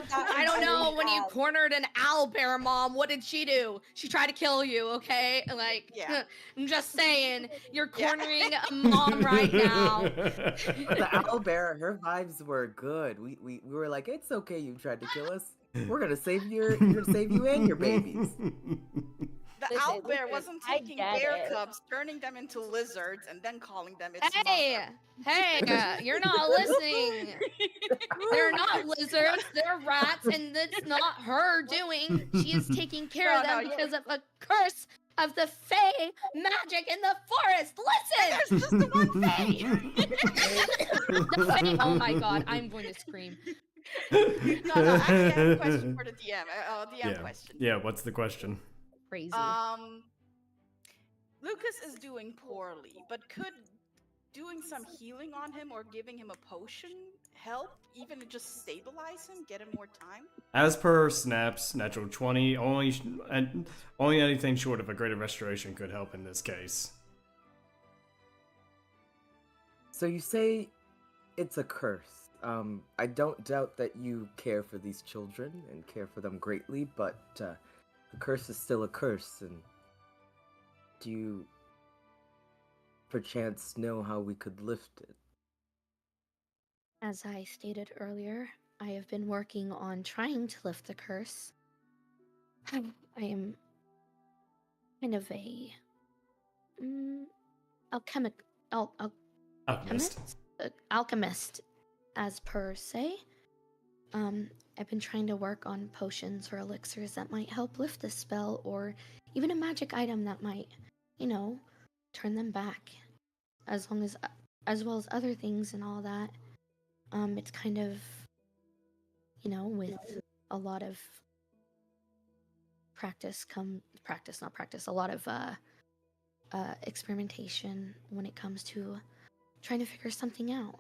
that I don't know. When you has- cornered an owlbear mom, what did she do? She tried to kill you, okay? Like, Yeah. I'm just saying, you're cornering a mom right now. The owlbear, her vibes were good. We were like, it's okay, you tried to kill us. We're gonna save you and your babies. The Listen, owlbear Lukas, wasn't I taking get bear it. cubs, turning them into lizards, and then calling them its Hey, you're not listening. They're not lizards, they're rats, and it's not her doing. She is taking care of No, them no, because of a curse of the Fae magic in the forest. Listen! There's just the one The Fae- oh my god, I'm going to scream. No, actually, I have a question for the DM. DM question. Yeah, what's the question? Crazy. Lukas is doing poorly, but could doing some healing on him or giving him a potion help, even to just stabilize him, get him more time? As per Snaps, natural 20, only anything short of a greater restoration could help in this case. So you say it's a curse. I don't doubt that you care for these children and care for them greatly, but the curse is still a curse, and do you perchance know how we could lift it? As I stated earlier, I have been working on trying to lift the curse. I am kind of a alchemist, as per se. I've been trying to work on potions or elixirs that might help lift the spell, or even a magic item that might, turn them back. As well as other things and all that. It's kind of, with a lot of a lot of experimentation when it comes to trying to figure something out.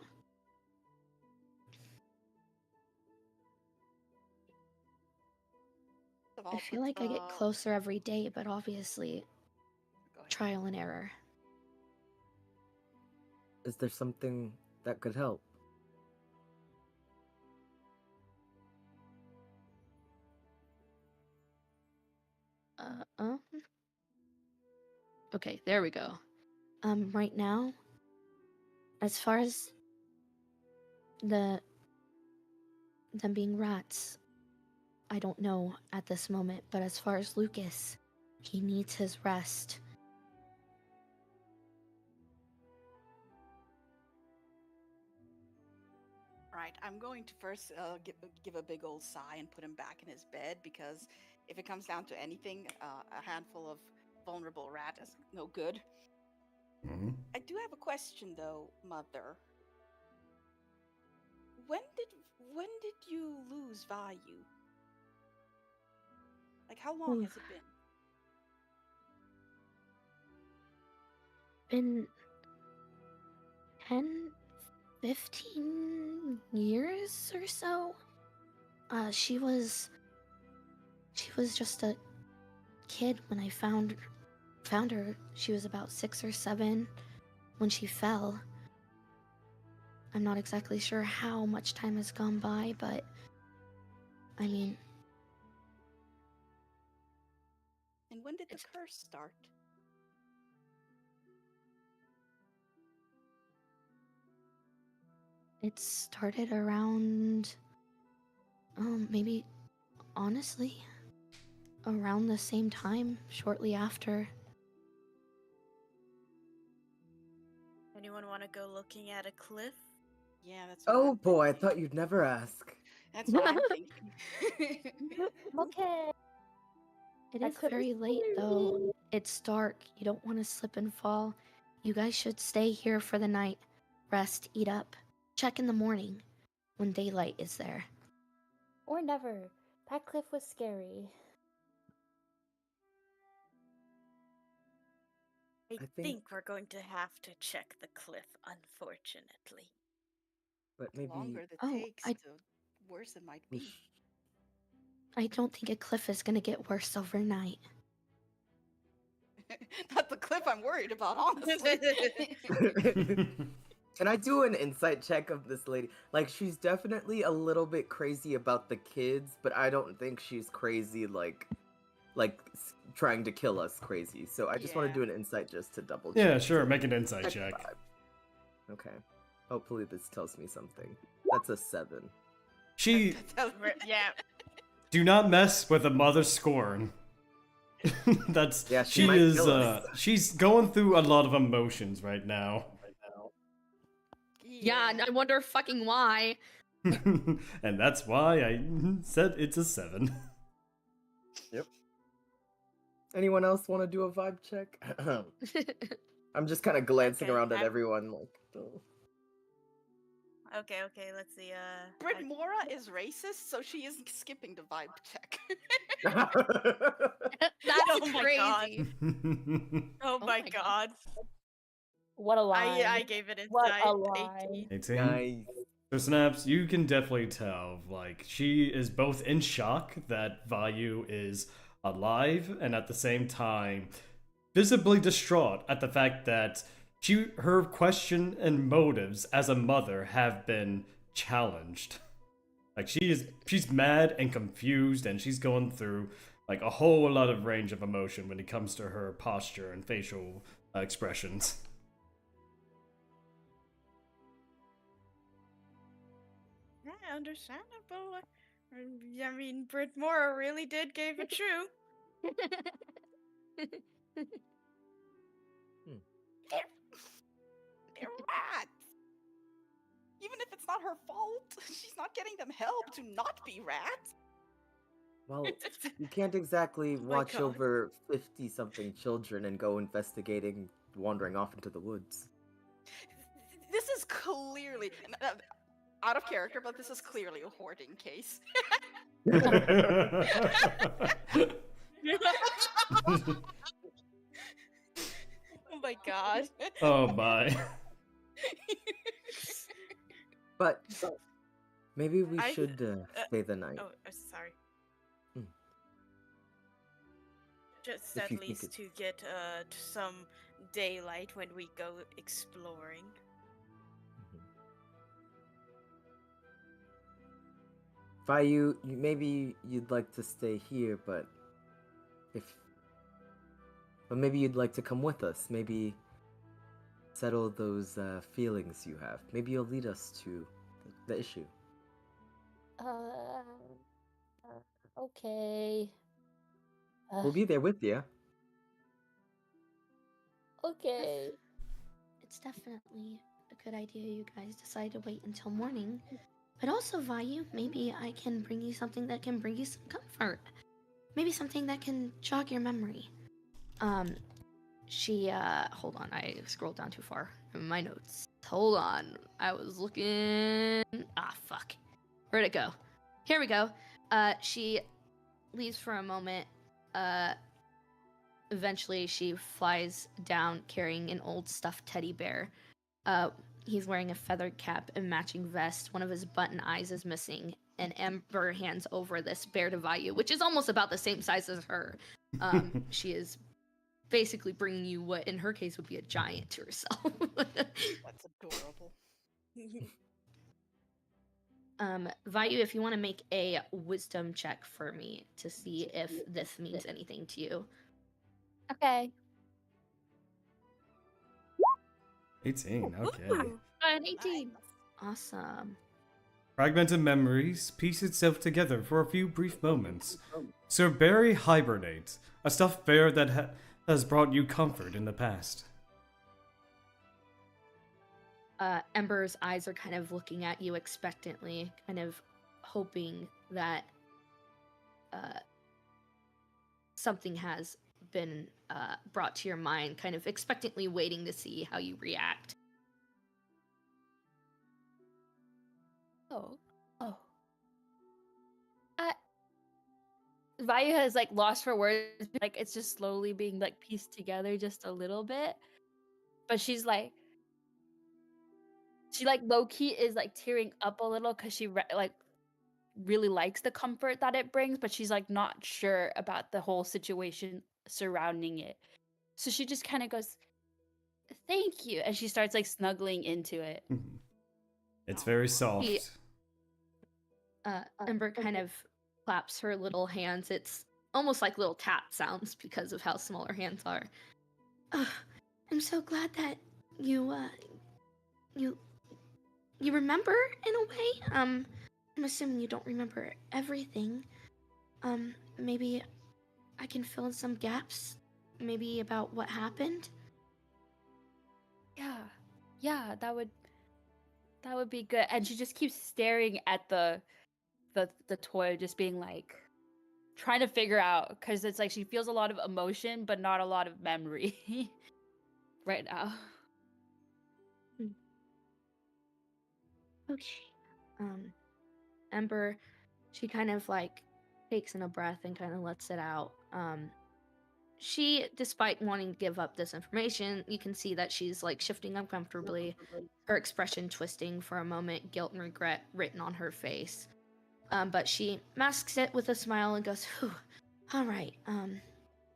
I feel like I get closer every day, but obviously, Go ahead. trial and error. Is there something that could help? Okay, there we go. Right now, as far as them being rats, I don't know at this moment, but as far as Lukas, he needs his rest. Right, I'm going to first give a big old sigh and put him back in his bed, because if it comes down to anything, a handful of vulnerable rat is no good. Mhm. I do have a question though, Mother. When did you lose Vayu? Like, how long has it been? Been 10, 15 years or so. She was just a kid when I found her. She was about 6 or 7 when she fell. I'm not exactly sure how much time has gone by, but I mean, And when did the curse start? it started around, maybe, honestly, around the same time, shortly after. Anyone want to go looking at a cliff? Yeah, that's what Oh I'm boy, I thinking. thought you'd never ask. That's what I'm thinking. Okay. It I is could've very late, though. sworn. It's dark. You don't want to slip and fall. You guys should stay here for the night. Rest, eat up. Check in the morning when daylight is there. Or never. That cliff was scary. I I think- think we're going to have to check the cliff, unfortunately. But The maybe longer the Oh, takes, I- the worse it might we be. I don't think a cliff is gonna get worse overnight. Not the cliff I'm worried about, honestly. Can I do an insight check of this lady? Like, she's definitely a little bit crazy about the kids, but I don't think she's crazy like trying to kill us crazy. So I just want to Yeah. do an insight just to double check. Yeah, sure. Make an insight check. vibe. Okay. Hopefully this tells me something. That's a 7. She Yeah. do not mess with a mother scorn. That's Yeah, she she might is kill us. she's going through a lot of emotions right now. Yeah, and I wonder fucking why. And that's why I said it's a 7. Yep. Anyone else want to do a vibe check? I'm just kind of glancing Okay, around at I'm- everyone like, oh. Okay, let's see. Brytmora is racist, so she is skipping the vibe check. That's Oh my God. crazy. Oh my my God. God. What a lie. I gave it What inside a lie. 18. 18. Nice. So Snaps, you can definitely tell, like, she is both in shock that Vayu is alive, and at the same time, visibly distraught at the fact that her question and motives as a mother have been challenged. Like, she's mad and confused, and she's going through, like, a whole lot of range of emotion when it comes to her posture and facial expressions. Yeah, understandable. I mean, Brytmora really did gave it true. They're rats. Even if it's not her fault, she's not getting them help to not be rats. Well, you can't exactly my watch God. over 50-something children and go investigating, wandering off into the woods. This is clearly out of character, but this is clearly a hoarding case. Oh my. But maybe we I- should stay the night. Oh, sorry. Hmm. Just If at you think least it- to get some daylight when we go exploring. Vayu, maybe you'd like to stay here, but maybe you'd like to come with us. Maybe settle those feelings you have. Maybe you'll lead us to the issue. Okay. We'll be there with you. Okay. It's definitely a good idea you guys decide to wait until morning. But also, Vayu, maybe I can bring you something that can bring you some comfort. Maybe something that can jog your memory. Hold on, I scrolled down too far in my notes. Hold on, I was looking... fuck. Where'd it go? Here we go. She leaves for a moment. Eventually, she flies down carrying an old stuffed teddy bear. He's wearing a feathered cap and matching vest. One of his button eyes is missing. And Ember hands over this bear to Vayu, which is almost about the same size as her. She is basically bringing you what, in her case, would be a giant to herself. That's adorable. Vayu, if you want to make a wisdom check for me to see if this means anything to you. Okay. 18, okay. Ooh. An 18. Awesome. Fragmented memories piece itself together for a few brief moments. Sir Barry hibernates, a stuffed bear that has brought you comfort in the past. Ember's eyes are kind of looking at you expectantly, kind of hoping that something has been brought to your mind, kind of expectantly waiting to see how you react. Oh. Vayu has like lost for words. Like it's just slowly being like pieced together just a little bit. But she like low key is like tearing up a little because she really likes the comfort that it brings, but she's like not sure about the whole situation surrounding it. So she just kind of goes, "Thank you," and she starts like snuggling into it. It's very soft. Ember kind of claps her little hands. It's almost like little tap sounds because of how small her hands are. I'm so glad that you remember in a way. I'm assuming you don't remember everything. Maybe I can fill in some gaps, maybe about what happened. Yeah, that would be good. And she just keeps staring at the toy, just being like trying to figure out, because it's like she feels a lot of emotion but not a lot of memory right now. Okay. Ember, she kind of like takes in a breath and kind of lets it out. She, despite wanting to give up this information, you can see that she's like shifting uncomfortably, her expression twisting for a moment, guilt and regret written on her face. But she masks it with a smile and goes, "Whew, all right,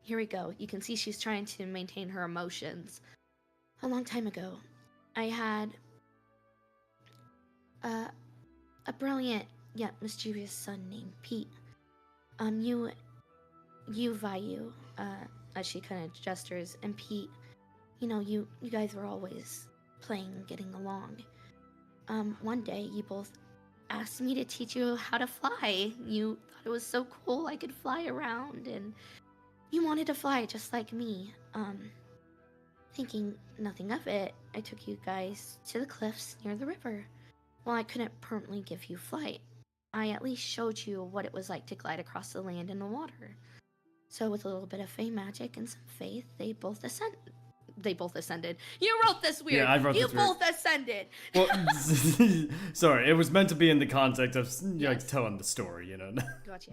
here we go." You can see she's trying to maintain her emotions. A long time ago, I had a brilliant yet mischievous son named Pete. You Vayu, as she kind of gestures, and Pete, you guys were always playing and getting along. One day you both asked me to teach you how to fly. You thought it was so cool I could fly around, and you wanted to fly just like me. Thinking nothing of it, I took you guys to the cliffs near the river. While I couldn't permanently give you flight, I at least showed you what it was like to glide across the land and the water. So with a little bit of fey magic and some faith, they both ascended. You wrote this weird. Yeah, I wrote you this weird. both ascended. Well, sorry, it was meant to be in the context of like Yes. telling the story, Gotcha.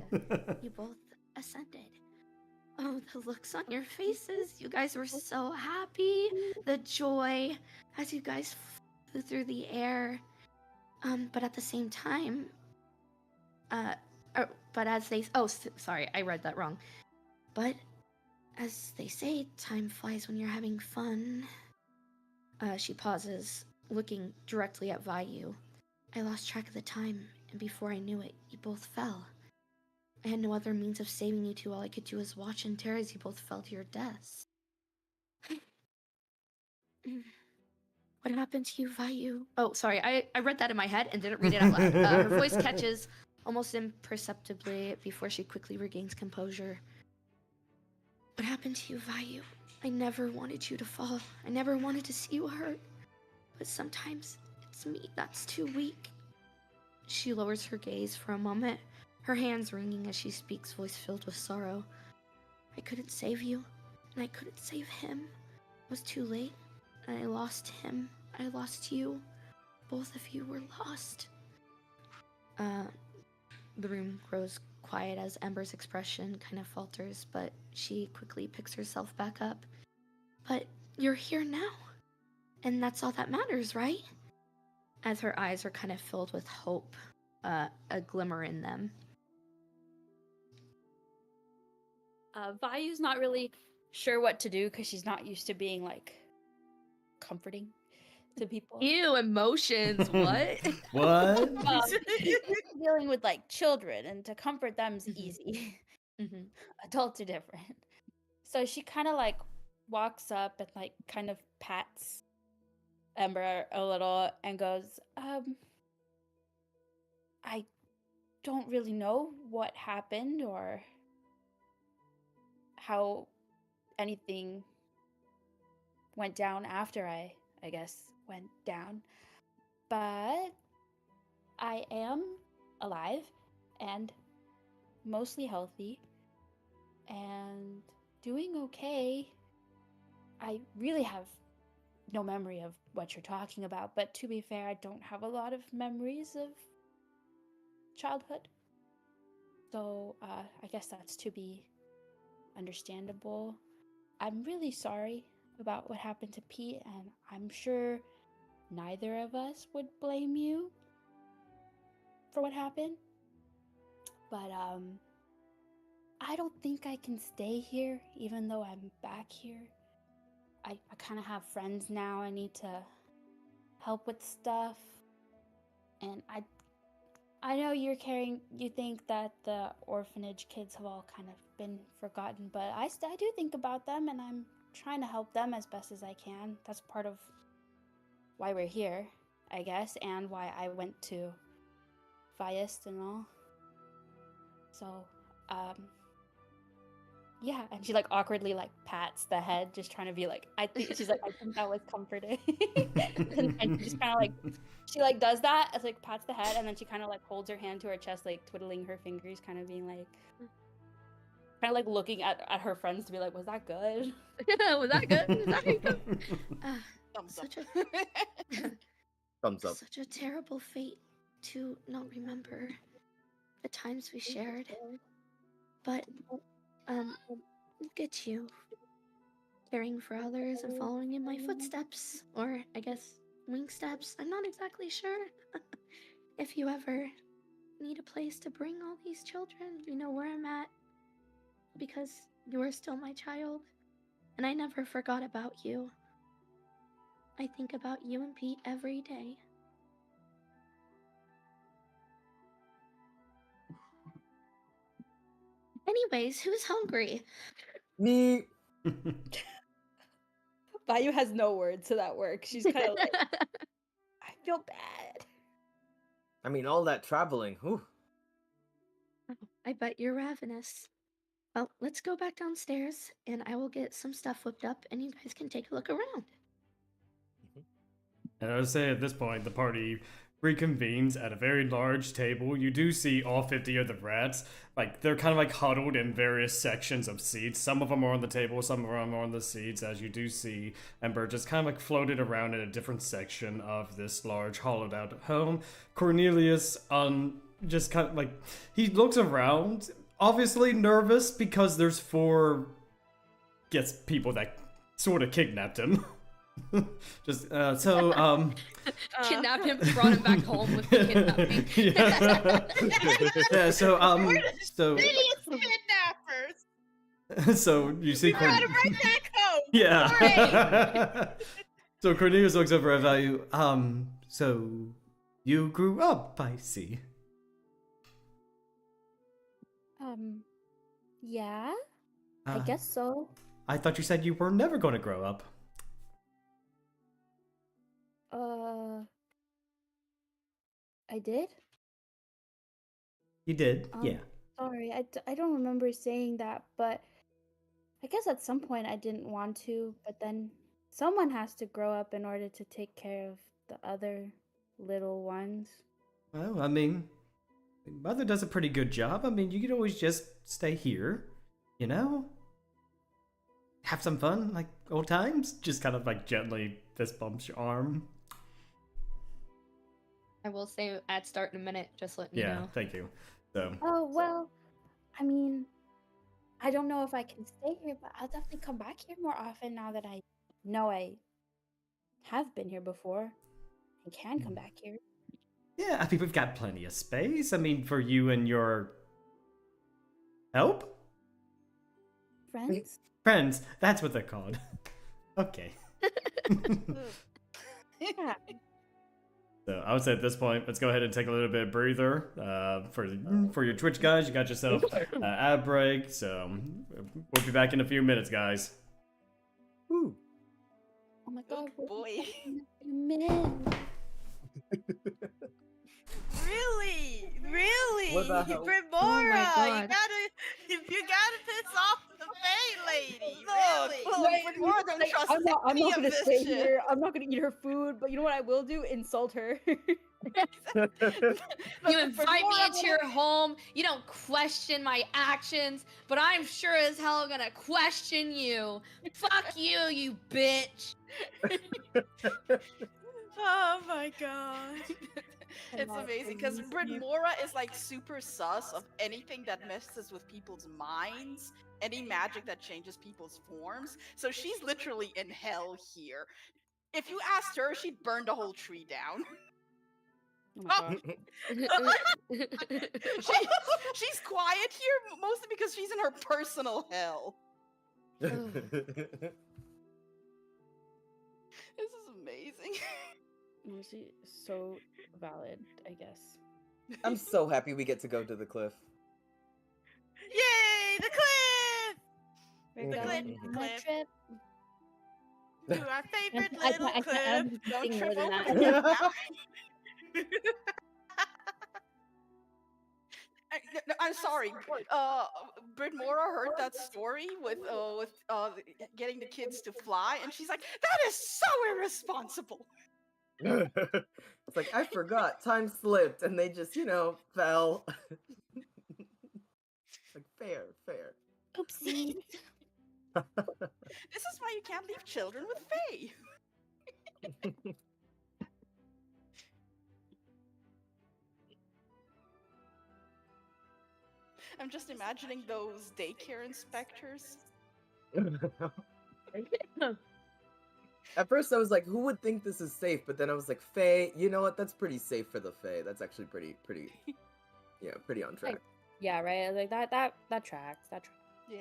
You both ascended. Oh, the looks on your faces. You guys were so happy. The joy as you guys flew through the air. But at the same time, but as they, sorry, I read that wrong. But as they say, time flies when you're having fun. She pauses, looking directly at Vayu. I lost track of the time, and before I knew it, you both fell. I had no other means of saving you two. All I could do was watch and tear as you both fell to your deaths. What happened to you, Vayu? Oh, sorry, I read that in my head and didn't read it out loud. Her voice catches almost imperceptibly before she quickly regains composure. What happened to you, Vayu? I never wanted you to fall. I never wanted to see you hurt. But sometimes it's me that's too weak. She lowers her gaze for a moment, her hands wringing as she speaks, voice filled with sorrow. I couldn't save you, and I couldn't save him. It was too late, and I lost him. I lost you. Both of you were lost. The room grows quiet as Ember's expression kind of falters, but she quickly picks herself back up. But you're here now, and that's all that matters, right? As her eyes are kind of filled with hope, a glimmer in them. Vayu's not really sure what to do because she's not used to being, like, comforting to people. Ew, emotions, what? What? Dealing with, like, children, and to comfort them's easy. Adults are different. So she kind of, like, walks up and, like, kind of pats Ember a little and goes, I don't really know what happened or how anything went down after I guess, went down. But I am alive and mostly healthy and doing okay. I really have no memory of what you're talking about, but to be fair, I don't have a lot of memories of childhood. So, I guess that's to be understandable. I'm really sorry about what happened to Pete, and I'm sure neither of us would blame you for what happened. But, I don't think I can stay here, even though I'm back here. I kind of have friends now I need to help with stuff. And I know you think that the orphanage kids have all kind of been forgotten, but I do think about them, and I'm trying to help them as best as I can. That's part of why we're here, I guess, and why I went to Fiest and all. So, yeah, and she like awkwardly like pats the head, just trying to be like, I think that was comforting. and she just kind of like, she like does that, as like pats the head, and then she kind of like holds her hand to her chest, like twiddling her fingers, kind of being like, kind of like looking at her friends to be like, was that good? Was that good? Was that good? Thumbs up. Thumbs up. Such a terrible fate to not remember the times we shared. But look at you, caring for others and following in my footsteps, or I guess wing steps. I'm not exactly sure. If you ever need a place to bring all these children, you know where I'm at, because you are still my child, and I never forgot about you. I think about you and Pete every day. Anyways, who's hungry? Me. Vayu has no words to that work. She's kind of like, I feel bad. I mean, all that traveling. Whew. I bet you're ravenous. Well, let's go back downstairs, and I will get some stuff whipped up, and you guys can take a look around. And I would say at this point, the party reconvenes at a very large table. You do see all 50 of the rats. Like, they're kind of like huddled in various sections of seats. Some of them are on the table, some of them are on the seats, as you do see Ember just kind of like floated around in a different section of this large hollowed out home. Cornelius, just kind of like, he looks around obviously nervous because there's 4 people that sort of kidnapped him. Just Kidnapped him, brought him back home with the kidnapping. yeah. So Kidnappers! so you see Brought him right back home! Yeah. So Cornelius looks over at Vayu. So you grew up, I see. Yeah, I guess so. I thought you said you were never going to grow up. I did? You did, yeah. Sorry, I don't remember saying that, but I guess at some point I didn't want to, but then someone has to grow up in order to take care of the other little ones. Well, I mean, Mother does a pretty good job. I mean, you could always just stay here, you know? Have some fun, like old times. Just kind of like gently fist bumps your arm. I will say at start in a minute, just letting you Yeah, know. thank you. So. Oh, well, I mean, I don't know if I can stay here, but I'll definitely come back here more often now that I know I have been here before and can come back here. Yeah, I mean, we've got plenty of space. I mean, for you and your help? Friends? Friends, that's what they're called. Okay. Yeah. So I would say at this point, let's go ahead and take a little bit of breather. For your Twitch guys, you got yourself an ad break. So we'll be back in a few minutes, guys. Ooh. Oh my god, Boy. Really? What the hell? Brytmora, Oh my you God. gotta piss off the Fae lady. Look, Really? Brytmora don't trust I'm not any gonna of this stay shit. here. I'm not gonna eat her food, but you know what I will do? Insult her. You invite me into your home. You don't question my actions, but I'm sure as hell gonna question you. Fuck you, you bitch. Oh my god. It's amazing because Brytmora is like super sus of anything that messes with people's minds, any magic that changes people's forms. So she's literally in hell here. If you asked her, she'd burn the whole tree down. Oh my god. She's quiet here mostly because she's in her personal hell. This is amazing. Honestly, so valid, I guess. I'm so happy we get to go to the cliff. Yay, the cliff! We're The going on a cliff. trip. To our favorite I little can't cliff. Don't sing trip more than over that. the cliff now. I'm sorry. Brytmora heard that story with getting the kids to fly, and she's like, "That is so irresponsible." It's like, I forgot, time slipped, and they just, fell. Like, fair. Oopsie. This is why you can't leave children with Fae. I'm just imagining those daycare inspectors. At first I was like, who would think this is safe? But then I was like, Fae, you know what? That's pretty safe for the Fae. That's actually pretty on track. Yeah, right. Like that tracks. That tracks. Yeah.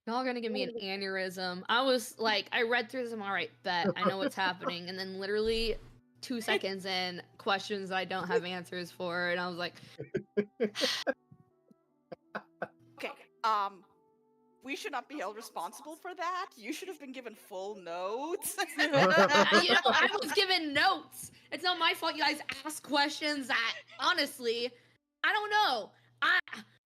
Y'all gonna give me an aneurysm. I was like, I read through this, I'm alright, bet, I know what's happening. And then literally 2 seconds in, questions I don't have answers for, and I was like, Okay, we should not be held responsible for that. You should have been given full notes. I was given notes. It's not my fault you guys ask questions that, honestly, I don't know.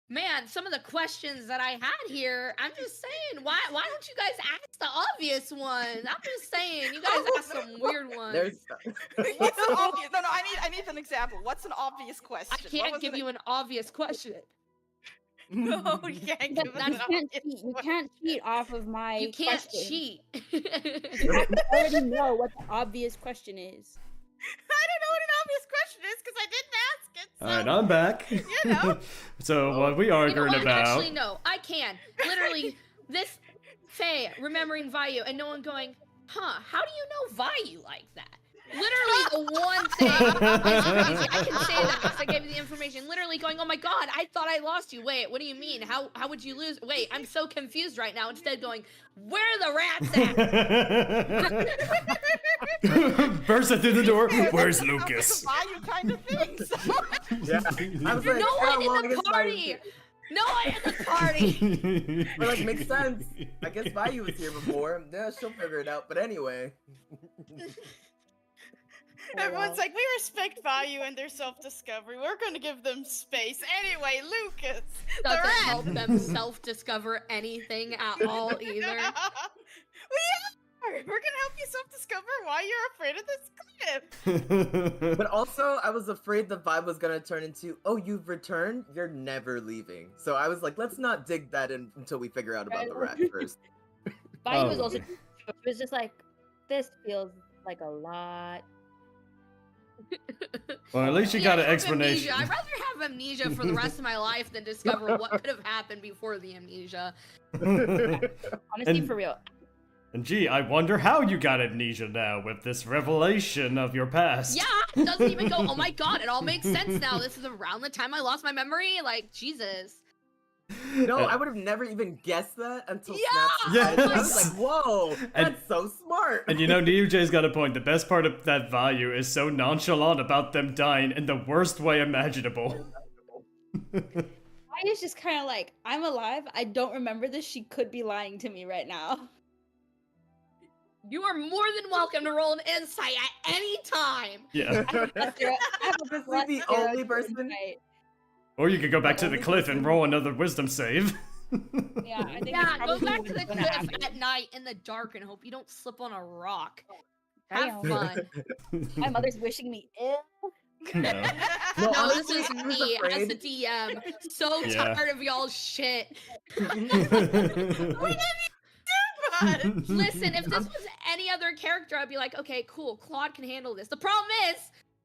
Man, some of the questions that I had here, I'm just saying, why don't you guys ask the obvious ones? I'm just saying, you guys ask some weird ones. What's an obvious? No, I need an example. What's an obvious question? I can't give you an obvious question. No, you can't give You an can't obvious cheat. You one. can't cheat off of my You can't question. cheat. I already know what the obvious question is. I don't know what an obvious question is because I didn't ask it. So, Alright, I'm back. You know. So, what we You know arguing what? about... Actually, no. I can. Literally, this Faye remembering Vayu and no one going, huh, how do you know Vayu like that? Literally the one thing is crazy. I can say that because I gave you the information. Literally going, oh my god, I thought I lost you. Wait, what do you mean? How would you lose? Wait, I'm so confused right now. Instead going, where are the rats at? Bursting through the door. Where's Lukas? Vayu kind of thing. So. Yeah. I was like, No how one long in is the my- party! No one in the party! But like, makes sense. I guess Vayu was here before. Yeah, she'll figure it out. But anyway. Everyone's like, we respect Vayu and their self-discovery. We're going to give them space. Anyway, Lukas, the Doesn't rat. help them self-discover anything at all either. We are. We're going to help you self-discover why you're afraid of this cliff. But also, I was afraid the vibe was gonna turn into, oh, you've returned? You're never leaving. So I was like, let's not dig that in until we figure out about the rat first. Vayu was Oh. also. It was just like, this feels like a lot. Well, at least you Yeah, got I an have explanation. amnesia. I'd rather have amnesia for the rest of my life than discover what could have happened before the amnesia. Honestly, And- for real. And gee, I wonder how you got amnesia now with this revelation of your past. Yeah, it doesn't even go, oh my god, it all makes sense now. This is around the time I lost my memory. Like, Jesus. No, I would have never even guessed that until Yeah! Snaps decided. I was Yes! like, whoa, And- that's so smart. And you know, DUJ's got a point. The best part of that Vayu is so nonchalant about them dying in the worst way imaginable. Vayu's just kind of like, I'm alive. I don't remember this. She could be lying to me right now. You are more than welcome to roll an insight at any time. Yeah. I have a This is plus the 0 only to person- insight. Or you could go back to the cliff and roll another wisdom save. Yeah, I think Yeah, it's go probably back to the what's gonna cliff happen. at night in the dark and hope you don't slip on a rock. Have Damn. fun. My mother's wishing me ill. No. No, No, honestly, this is I was me as afraid. the DM. So Yeah. tired of y'all's shit. But Listen, if this was any other character, I'd be like, okay, cool, Claude can handle this. The problem is,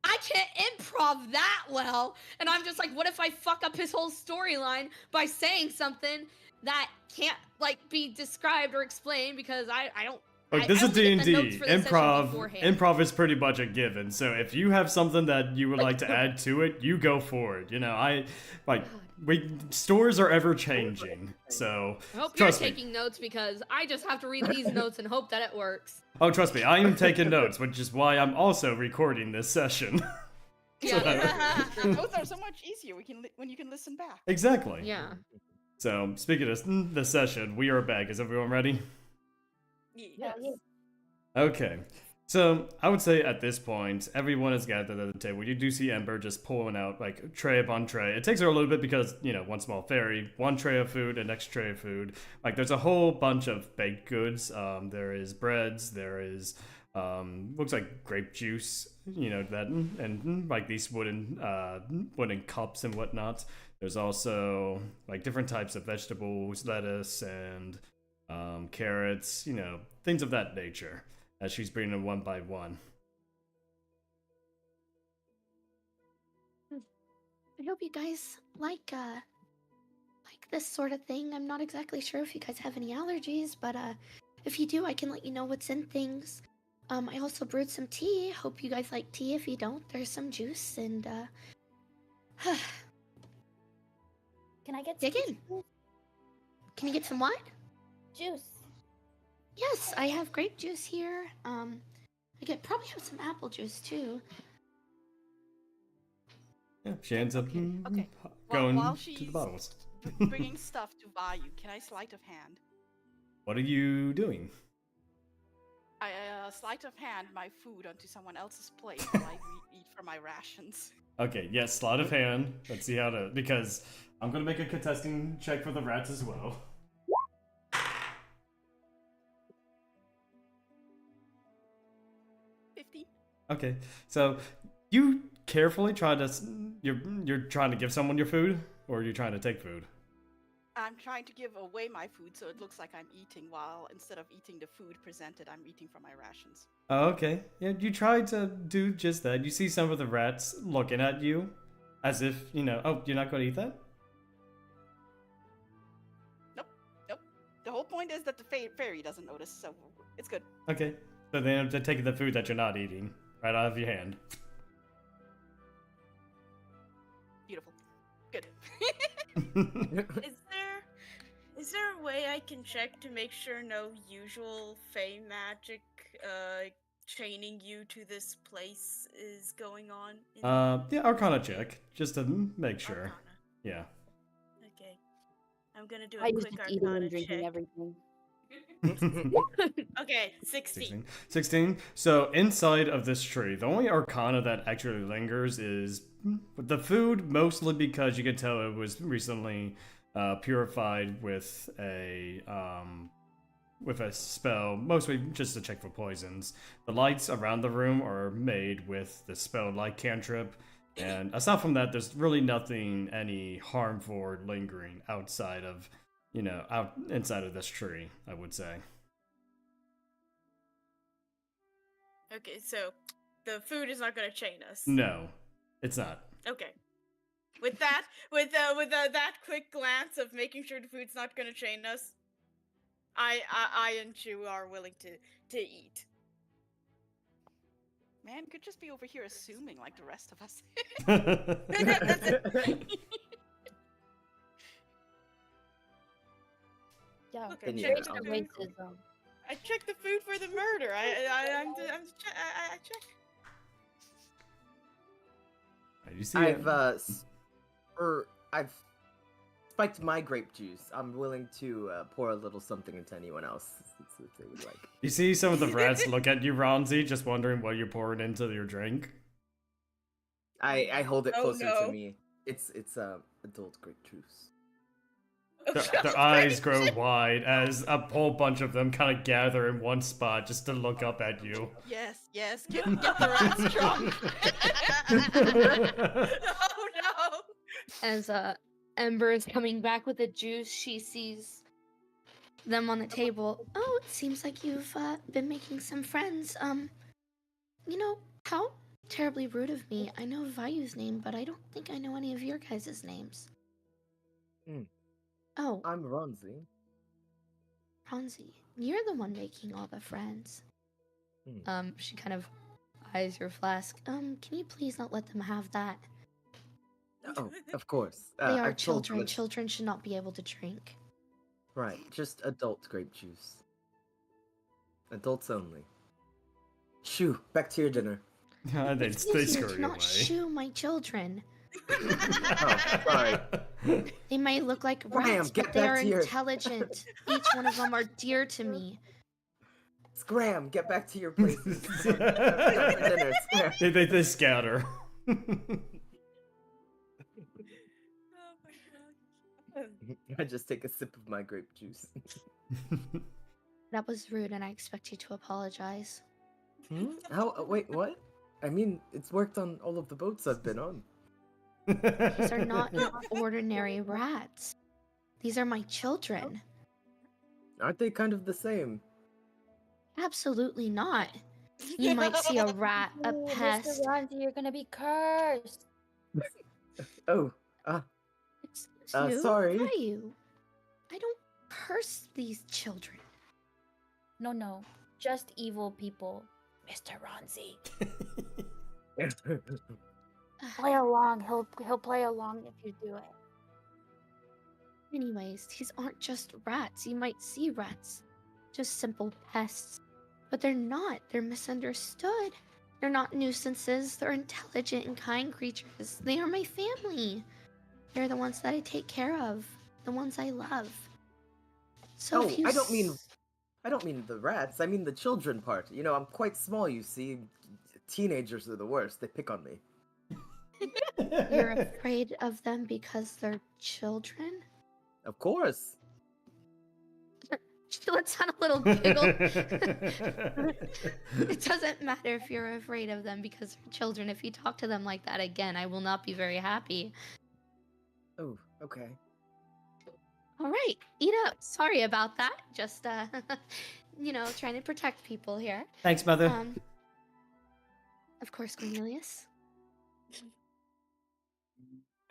I can't improv that well. And I'm just like, what if I fuck up his whole storyline by saying something that can't, like, be described or explained because I don't... Look, this I is only get the notes D&D. for the session Improv. beforehand. Improv is pretty much a given. So if you have something that you would like to add to it, you go for it. You know, stores are ever changing. So I hope trust you're me. taking notes because I just have to read these notes and hope that it works. Oh, trust me, I am taking notes, which is why I'm also recording this session. Yeah. Those are so much easier. When you can listen back. Exactly. Yeah. So speaking of the session, we are back. Is everyone ready? yes. Okay. So I would say at this point, everyone is gathered at the table. You do see Ember just pulling out like tray upon tray. It takes her a little bit because, you know, one small fairy, one tray of food, an next tray of food. Like there's a whole bunch of baked goods. There is breads, there is looks like grape juice, you know, that and like these wooden cups and whatnot. There's also like different types of vegetables, lettuce and carrots, you know, things of that nature. As she's bringing them one by one. I hope you guys like this sort of thing. I'm not exactly sure if you guys have any allergies, but if you do, I can let you know what's in things. I also brewed some tea. Hope you guys like tea. If you don't, there's some juice and Can I get dig in. Can you get some what? juice? Yes, I have grape juice here. Probably have some apple juice too. Yeah, she ends up Okay. going While to the she's bottles. bringing stuff to Vayu, can I sleight of hand? What are you doing? I sleight of hand my food onto someone else's plate while I eat from my rations. Okay, yes, sleight of hand. Let's see how to, because I'm gonna make a contesting check for the rats as well. Okay, so you carefully try to you're trying to give someone your food, or are you trying to take food? I'm trying to give away my food so it looks like I'm eating, while instead of eating the food presented, I'm eating from my rations. Oh, okay. Yeah, you try to do just that. You see some of the rats looking at you as if, oh, you're not going to eat that? Nope. The whole point is that the fairy doesn't notice, so it's good. Okay. So they're taking the food that you're not eating right out of your hand. Beautiful. Good. Is there a way I can check to make sure no usual fey magic chaining you to this place is going on? Yeah, Arcana check, just to make sure. Arcana. Yeah. Okay. I'm gonna do I a was quick just eating Arcana and drinking check. everything. Okay, 16. 16. So inside of this tree, the only Arcana that actually lingers is the food, mostly because you can tell it was recently purified with a spell, mostly just to check for poisons. The lights around the room are made with the spell light cantrip, and aside from that, there's really nothing any harmful or lingering outside of, out inside of this tree, I would say. Okay, so the food is not gonna chain us. No, it's not. Okay. With that quick glance of making sure the food's not gonna chain us, I and Chew are willing to eat. Man, could just be over here assuming like the rest of us. Yeah, Okay, And check yeah, the I'll- food. racism. I checked the food for the murder. I check. You see I've spiked my grape juice. I'm willing to pour a little something into anyone else if they would like. You see some of the rats look at you, Ronzi, just wondering what you're pouring into your drink. I hold it Oh, closer no. to me. It's adult grape juice. Their eyes grow wide as a whole bunch of them kind of gather in one spot just to look up at you. Yes, get the rats drunk. Oh no! As Ember is coming back with the juice, she sees them on the table. Oh, it seems like you've been making some friends. How terribly rude of me. I know Vayu's name, but I don't think I know any of your guys' names. Hmm. Oh, I'm Ronzi. Ronzi, you're the one making all the friends. She kind of eyes your flask. Can you please not let them have that? Oh, of course. They are I've told them children. it's- Children should not be able to drink. Right, just adult grape juice. Adults only. Shoo, back to your dinner. they Excuse you, scurry do not away. shoo my children. Oh, sorry. They might look like Graham, rats, get but they back are to your- intelligent. Each one of them are dear to me. Scram, get back to your places. Time for dinner, Scram. They scatter. Oh my god. I just take a sip of my grape juice. That was rude, and I expect you to apologize. How? Wait, what? I mean, it's worked on all of the boats I've been on. These are not ordinary rats. These are my children. Aren't they kind of the same? Absolutely not. You might see a rat, a Ooh, pest. Mr. Ronzi, you're gonna be cursed. Oh, Excuse you? sorry. Vayu. I don't curse these children. No, just evil people, Mr. Ronzi. Play along. He'll play along if you do it. Anyways, these aren't just rats. You might see rats. Just simple pests. But they're not. They're misunderstood. They're not nuisances. They're intelligent and kind creatures. They are my family. They're the ones that I take care of. The ones I love. So Oh, if you I don't mean the rats. I mean the children part. You know, I'm quite small, you see. Teenagers are the worst. They pick on me. You're afraid of them because they're children? Of course. She lets out a little giggle. It doesn't matter if you're afraid of them because they're children. If you talk to them like that again, I will not be very happy. Oh, okay. All right, eat up. Sorry about that. Just trying to protect people here. Thanks, Mother. Of course, Cornelius.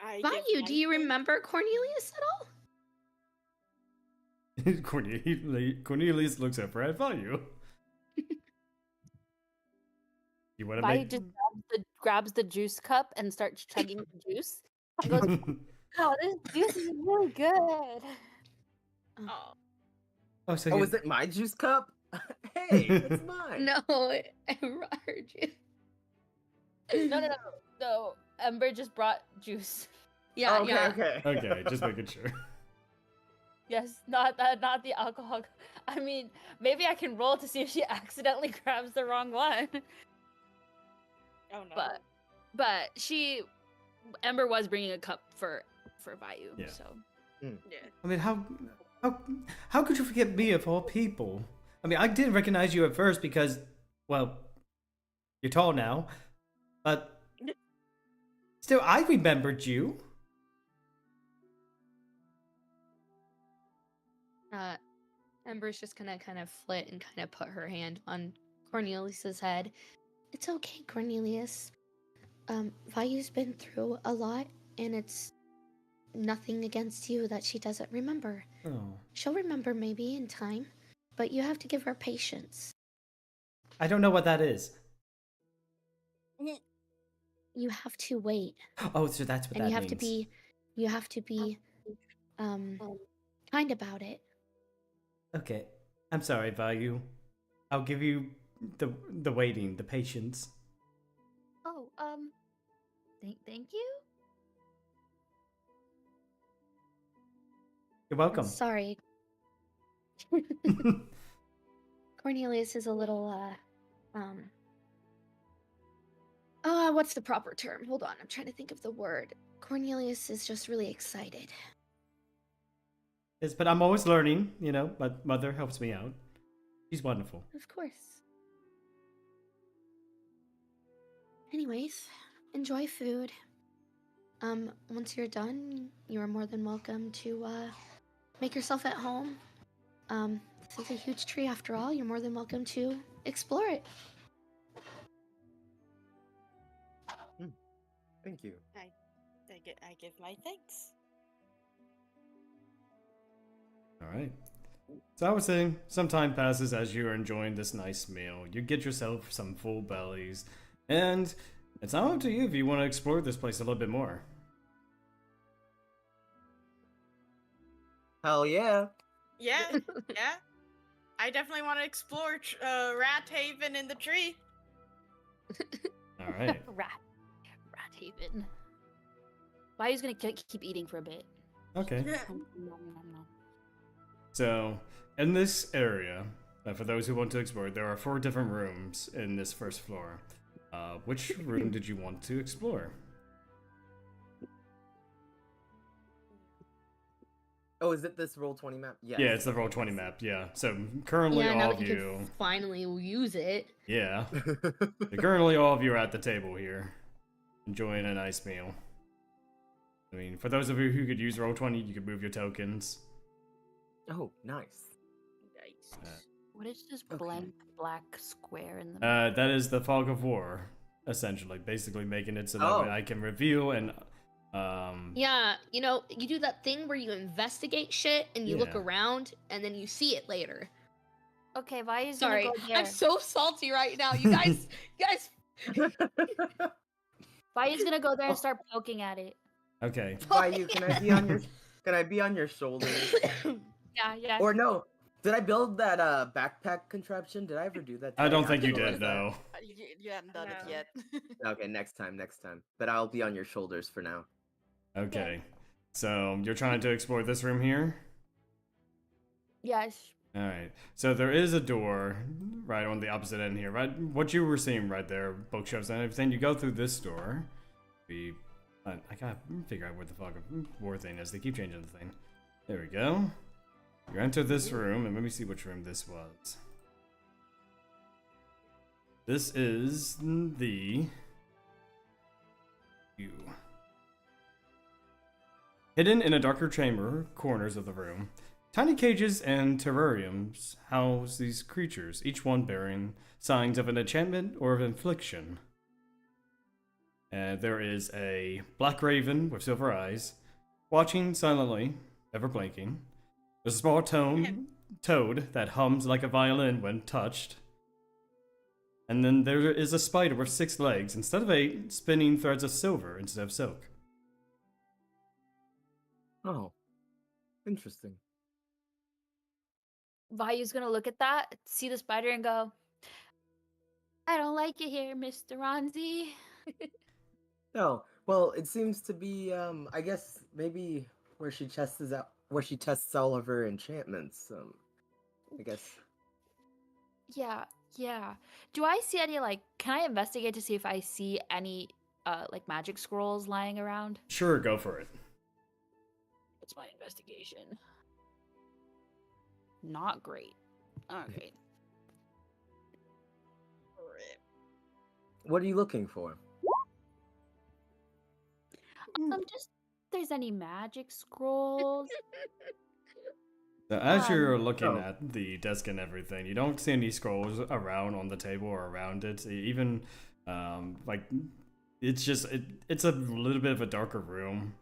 I give Vayu, my do you thanks. remember Cornelius at all? Cornelius looks over at Vayu. You want to Vayu make? just grabs the juice cup and starts chugging the juice. He goes, "Oh, this juice is really good." Oh, Oh, so Oh, you- is it my juice cup? Hey, it's mine. No, I heard you. No. Ember just brought juice. Yeah, Oh, okay, yeah. okay. Okay, just making sure. Yes, not the alcohol. I mean, maybe I can roll to see if she accidentally grabs the wrong one. oh no. But Ember was bringing a cup for Vayu. Yeah. So Yeah. I mean, how could you forget me of all people? I mean, I didn't recognize you at first because, well, you're tall now, but still, I remembered you. Ember's just gonna kind of flit and kind of put her hand on Cornelius's head. It's okay, Cornelius. Vayu's been through a lot, and it's nothing against you that she doesn't remember. Oh, She'll remember maybe in time, but you have to give her patience. I don't know what that is. You have to wait, Oh, so that's what and that you have means. to be kind about it. Okay, I'm sorry, Vayu. I'll give you the waiting, the patience. oh, thank you. You're welcome. Sorry, Cornelius is a little what's the proper term? Hold on, I'm trying to think of the word. Cornelius is just really excited. Yes, but I'm always learning, you know. My mother helps me out. She's wonderful. Of course. Anyways, enjoy food. Once you're done, you are more than welcome to make yourself at home. This is a huge tree after all. You're more than welcome to explore it. Thank you. I give my thanks. All right. So I was saying, some time passes as you are enjoying this nice meal. You get yourself some full bellies, and it's now up to you if you want to explore this place a little bit more. Hell yeah. Yeah, yeah. I definitely want to explore Rat Haven in the tree. All right. Rat Haven. Vayu's gonna keep eating for a bit. Okay. Nom, nom, nom. So, in this area, for those who want to explore, there are 4 different rooms in this first floor. Which room did you want to explore? Oh, is it this Roll20 map? Yes. Yeah, it's the Roll20 map, yeah. So, currently now all that of you you... can finally use it. Yeah. Currently all of you are at the table here, enjoying a nice meal. I mean, for those of you who could use Roll20, you could move your tokens. Oh, nice. Nice. What is this Okay. blank black square in the middle? That is the Fog of War, essentially. Basically making it so that way I can reveal and... Yeah, you do that thing where you investigate shit and you look Yeah. around and then you see it later. Okay, Vayu's Sorry, gonna go there. I'm so salty right now. You guys, Vayu's gonna go there and start poking at it. Okay. Vayu, can I be on your shoulders? Yeah. Or no, did I build that backpack contraption? Did I ever do that? I Did don't not think you build did, that? though. You haven't done it No. yet. Okay, next time. But I'll be on your shoulders for now. Okay. So, you're trying to explore this room here? Yes. Alright. So, there is a door right on the opposite end here, right? What you were seeing right there, bookshelves and everything, you go through this door. I gotta figure out where the Fog of War thing is. They keep changing the thing. There we go. You enter this room, and let me see which room this was. This is the... Hidden in a darker chamber, corners of the room, tiny cages and terrariums house these creatures, each one bearing signs of an enchantment or of infliction. There is a black raven with silver eyes, watching silently, never blinking. There's a small toad that hums like a violin when touched. And then there is a spider with 6 legs instead of 8, spinning threads of silver instead of silk. Oh, interesting. Vayu's gonna look at that, see the spider, and go, I don't like it here, Mr. Ronzi. Oh, well, it seems to be, I guess maybe where she tests all of her enchantments. I guess. Yeah. Do I see any, like, can I investigate to see if I see any, like, magic scrolls lying around? Sure, go for it. What's my investigation? Not great. Alright. What are you looking for? Just if there's any magic scrolls. So as you're Um, looking at the desk and everything, you don't see any scrolls around on the table or around it. Even, like, it's just, it's a little bit of a darker room.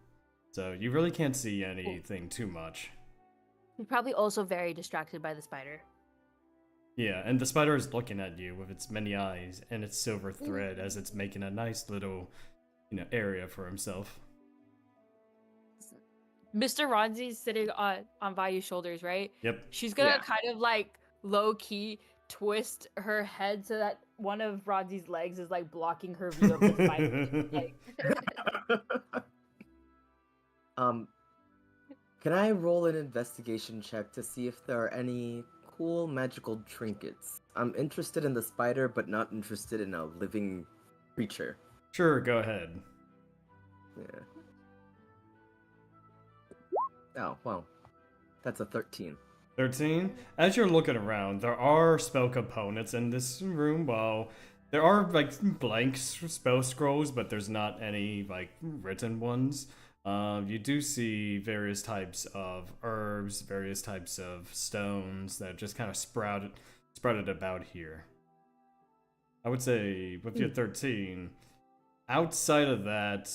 So you really can't see anything too much. You're probably also very distracted by the spider. Yeah, and the spider is looking at you with its many eyes and its silver thread as it's making a nice little, area for himself. Mr. Ronzi's sitting on Vayu's shoulders, right? Yep. She's gonna Yeah. kind of like low key twist her head so that one of Ronzi's legs is like blocking her view of the spider. Like, Can I roll an investigation check to see if there are any cool magical trinkets? I'm interested in the spider, but not interested in a living creature. Sure, go ahead. Yeah. Oh, well. That's a 13. 13. As you're looking around, there are spell components in this room. While there are like blank spell scrolls, but there's not any like written ones. You do see various types of herbs, various types of stones that just kind of sprouted about here. I would say with your 13, outside of that,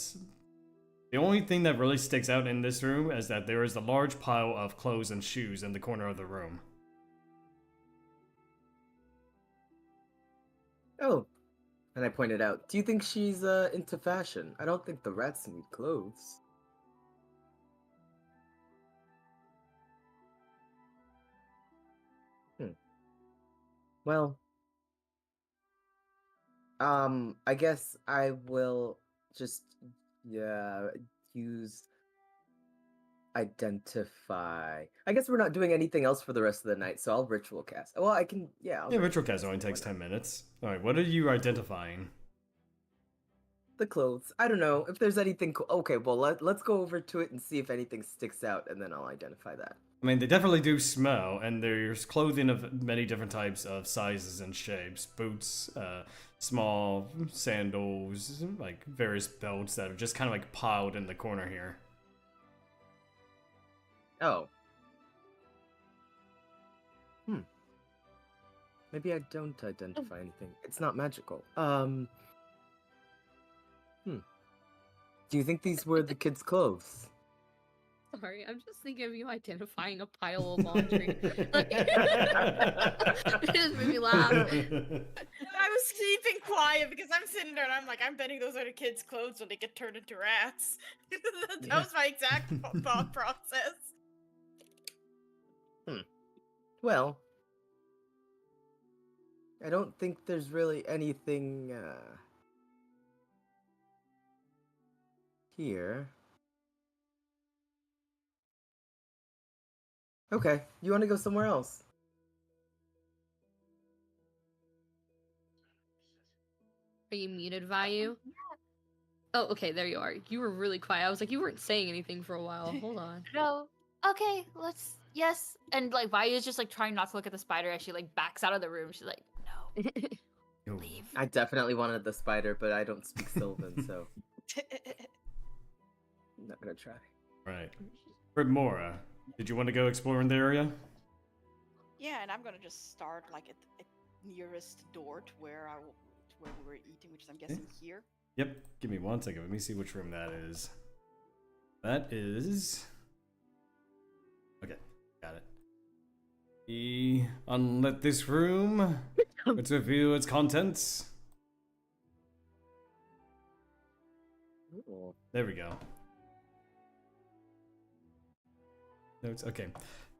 the only thing that really sticks out in this room is that there is a large pile of clothes and shoes in the corner of the room. Oh. And I pointed out, do you think she's into fashion? I don't think the rats need clothes. Well, I guess I will just use identify. I guess we're not doing anything else for the rest of the night, so I'll ritual cast. Well, I can, I'll Ritual cast only takes 10 minutes. Alright, what are you identifying? the clothes. I don't know if there's anything cool. Okay, well, let's go over to it and see if anything sticks out, and then I'll identify that. I mean, they definitely do smell, and there's clothing of many different types of sizes and shapes. Boots, small sandals, like various belts that are just kind of like piled in the corner here. Oh. Maybe I don't identify anything. It's not magical. Do you think these were the kids' clothes? Sorry, I'm just thinking of you identifying a pile of laundry. Like, it just made me laugh. I was keeping quiet because I'm sitting there and I'm like, I'm betting those are the kids' clothes when they get turned into rats. That was my exact thought process. Well, I don't think there's really anything here. Okay, you want to go somewhere else? Are you muted, Vayu? Oh, okay, there you are. You were really quiet. I was like, you weren't saying anything for a while. Hold on. no. Okay, yes. And like Vayu's just like trying not to look at the spider as she like backs out of the room. She's like, no, leave. I definitely wanted the spider, but I don't speak Sylvan, so I'm not gonna try. Right. Brytmora, did you want to go explore in the area? Yeah, and I'm gonna just start like at the nearest door to where we were eating, which is, I'm guessing, here. Yep. Give me 1 second. Let me see which room that is. That is... Okay, got it. Unlit this room. Let's review its contents. Cool. There we go. Notes. Okay.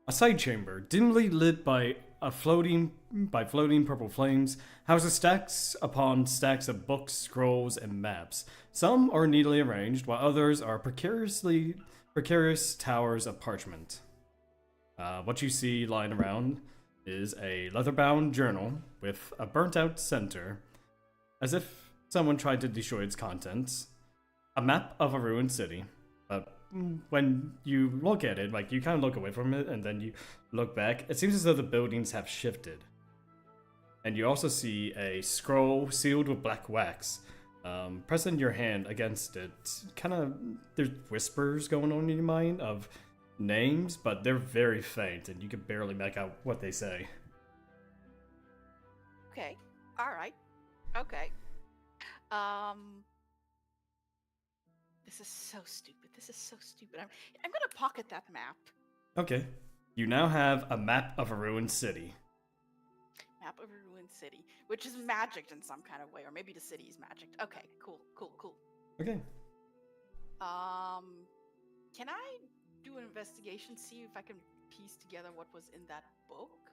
A side chamber, dimly lit by floating purple flames, houses stacks upon stacks of books, scrolls, and maps. Some are neatly arranged, while others are precarious towers of parchment. What you see lying around is a leather-bound journal with a burnt-out center, as if someone tried to destroy its contents. A map of a ruined city. When you look at it, like, you kind of look away from it and then you look back, it seems as though the buildings have shifted. And you also see a scroll sealed with black wax. Pressing your hand against it, kind of, there's whispers going on in your mind of names, but they're very faint and you can barely make out what they say. Okay. All right. Okay. This is so stupid. This is so stupid. I'm gonna pocket that map. Okay. You now have a map of a ruined city. Map of a ruined city, which is magicked in some kind of way, or maybe the city is magicked. Okay, cool. Okay. Can I do an investigation, see if I can piece together what was in that book?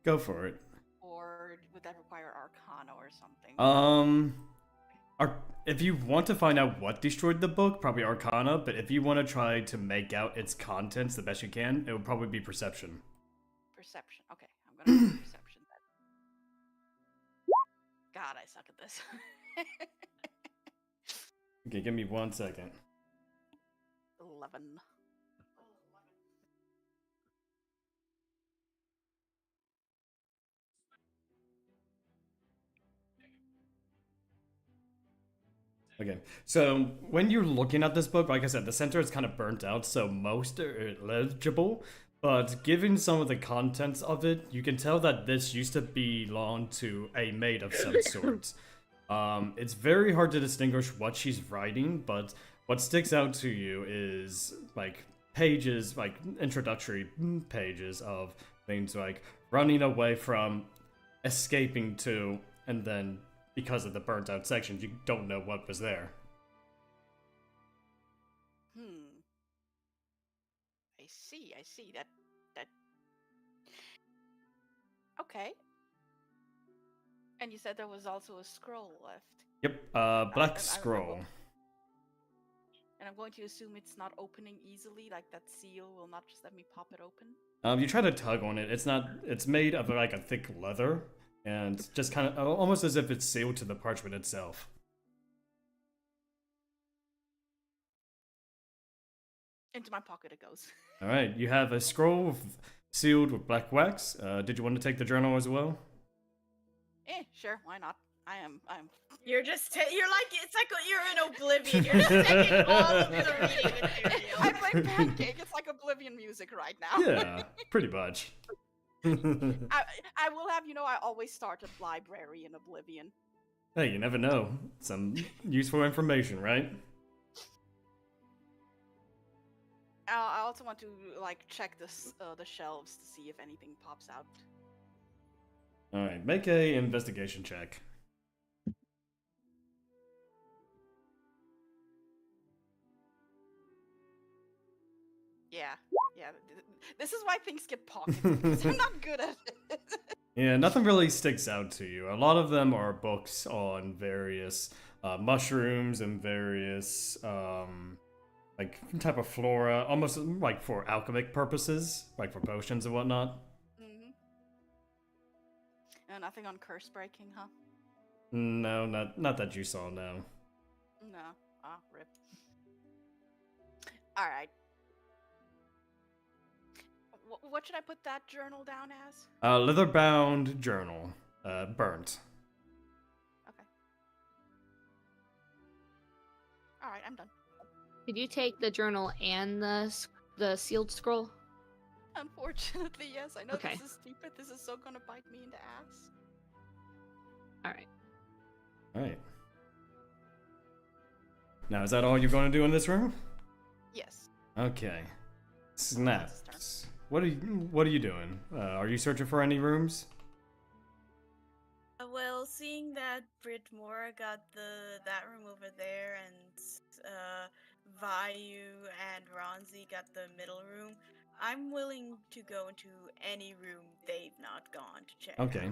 Go for it. Or would that require Arcana or something? If you want to find out what destroyed the book, probably Arcana, but if you want to try to make out its contents the best you can, it would probably be Perception. Perception. Okay, I'm gonna do Perception then. God, I suck at this. Okay, give me 1 second. 11. Okay, so when you're looking at this book, like I said, the center is kind of burnt out, so most are legible, but given some of the contents of it, you can tell that this used to belong to a maid of some sort. It's very hard to distinguish what she's writing, but what sticks out to you is, like, pages, like, introductory pages of things like running away from, escaping to, and then because of the burnt out sections, you don't know what was there. I see. That... Okay. And you said there was also a scroll left. Yep, black scroll. And I'm going to assume it's not opening easily, like that seal will not just let me pop it open? You try to tug on it, it's made of like a thick leather, and just kind of, almost as if it's sealed to the parchment itself. Into my pocket it goes. Alright, you have a scroll sealed with black wax. Did you want to take the journal as well? Sure, why not? I'm You're just you're like, it's like you're in Oblivion. You're just taking all of the reading material. I play Pancake. It's like Oblivion music right now. Yeah, pretty much. I will have, I always start a library in Oblivion. Hey, you never know. Some useful information, right? I also want to check the shelves to see if anything pops out. All right, make a investigation check. Yeah. This is why things get pocketed, because I'm not good at it. Yeah, nothing really sticks out to you. A lot of them are books on various mushrooms and various type of flora, almost like for alchemic purposes, like for potions and whatnot. Mm-hmm. Nothing on curse breaking, huh? No, not that you saw, no. No. Rip. Alright. What should I put that journal down as? Leather-bound journal. Burnt. Okay. Alright, I'm done. Did you take the journal and the sealed scroll? Unfortunately, yes. I know Okay. this is stupid. This is so gonna bite me in the ass. All right. Alright. Now, is that all you're going to do in this room? Yes. Okay. Snaps. What are you doing? Are you searching for any rooms? Well, seeing that Brytmora got that room over there, and Vayu and Ronzi got the middle room, I'm willing to go into any room they've not gone to check. Okay.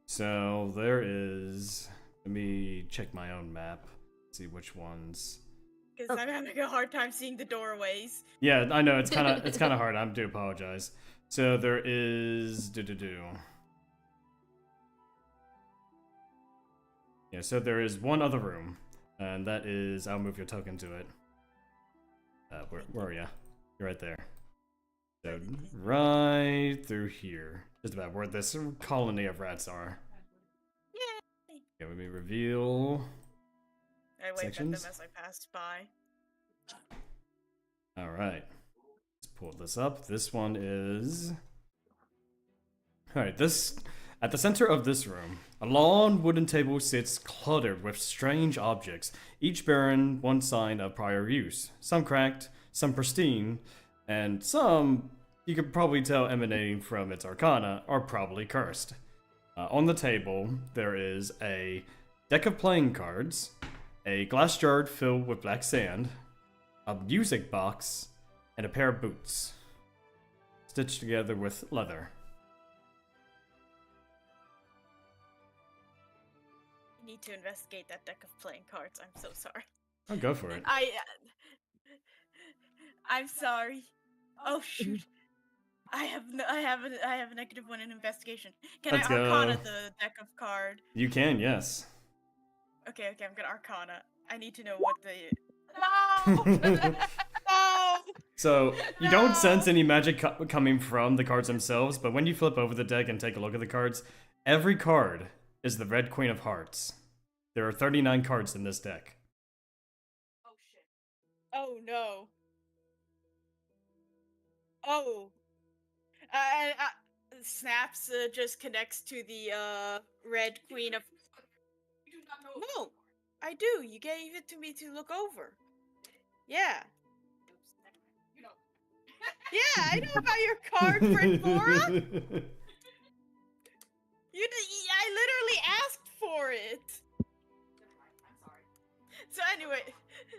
So there is. Let me check my own map. See which ones. Because I'm having a hard time seeing the doorways. Yeah, I know it's kind of hard. I do apologize. So there is Yeah, so there is one other room, and that is I'll move your token to it. Where are you? You're right there. So right through here, just about where this colony of rats are. Yay! Okay, let me reveal. I waved Sections? at them as I passed by. All right, let's pull this up. This one is. All right, this at the center of this room, a long wooden table sits cluttered with strange objects, each bearing one sign of prior use. Some cracked, some pristine, and some you could probably tell emanating from its arcana are probably cursed. On the table, there is a deck of playing cards, a glass jar filled with black sand, a music box, and a pair of boots, stitched together with leather. I need to investigate that deck of playing cards. I'm so sorry. I'll go for it. I'm sorry. Oh shoot. I have a negative one in investigation. Can Let's I go. arcana the deck of card? You can, yes. Okay, I'm gonna arcana. I need to know what the No! No! So, you don't sense any magic coming from the cards themselves, but when you flip over the deck and take a look at the cards, every card is the Red Queen of Hearts. There are 39 cards in this deck. Oh shit. Oh no. Oh. Snaps just connects to the Red Queen of. You do not know. No, I do. You gave it to me to look over. Yeah. Yeah, I know about your card, Brytmora. I literally asked for it. I'm sorry. So anyway,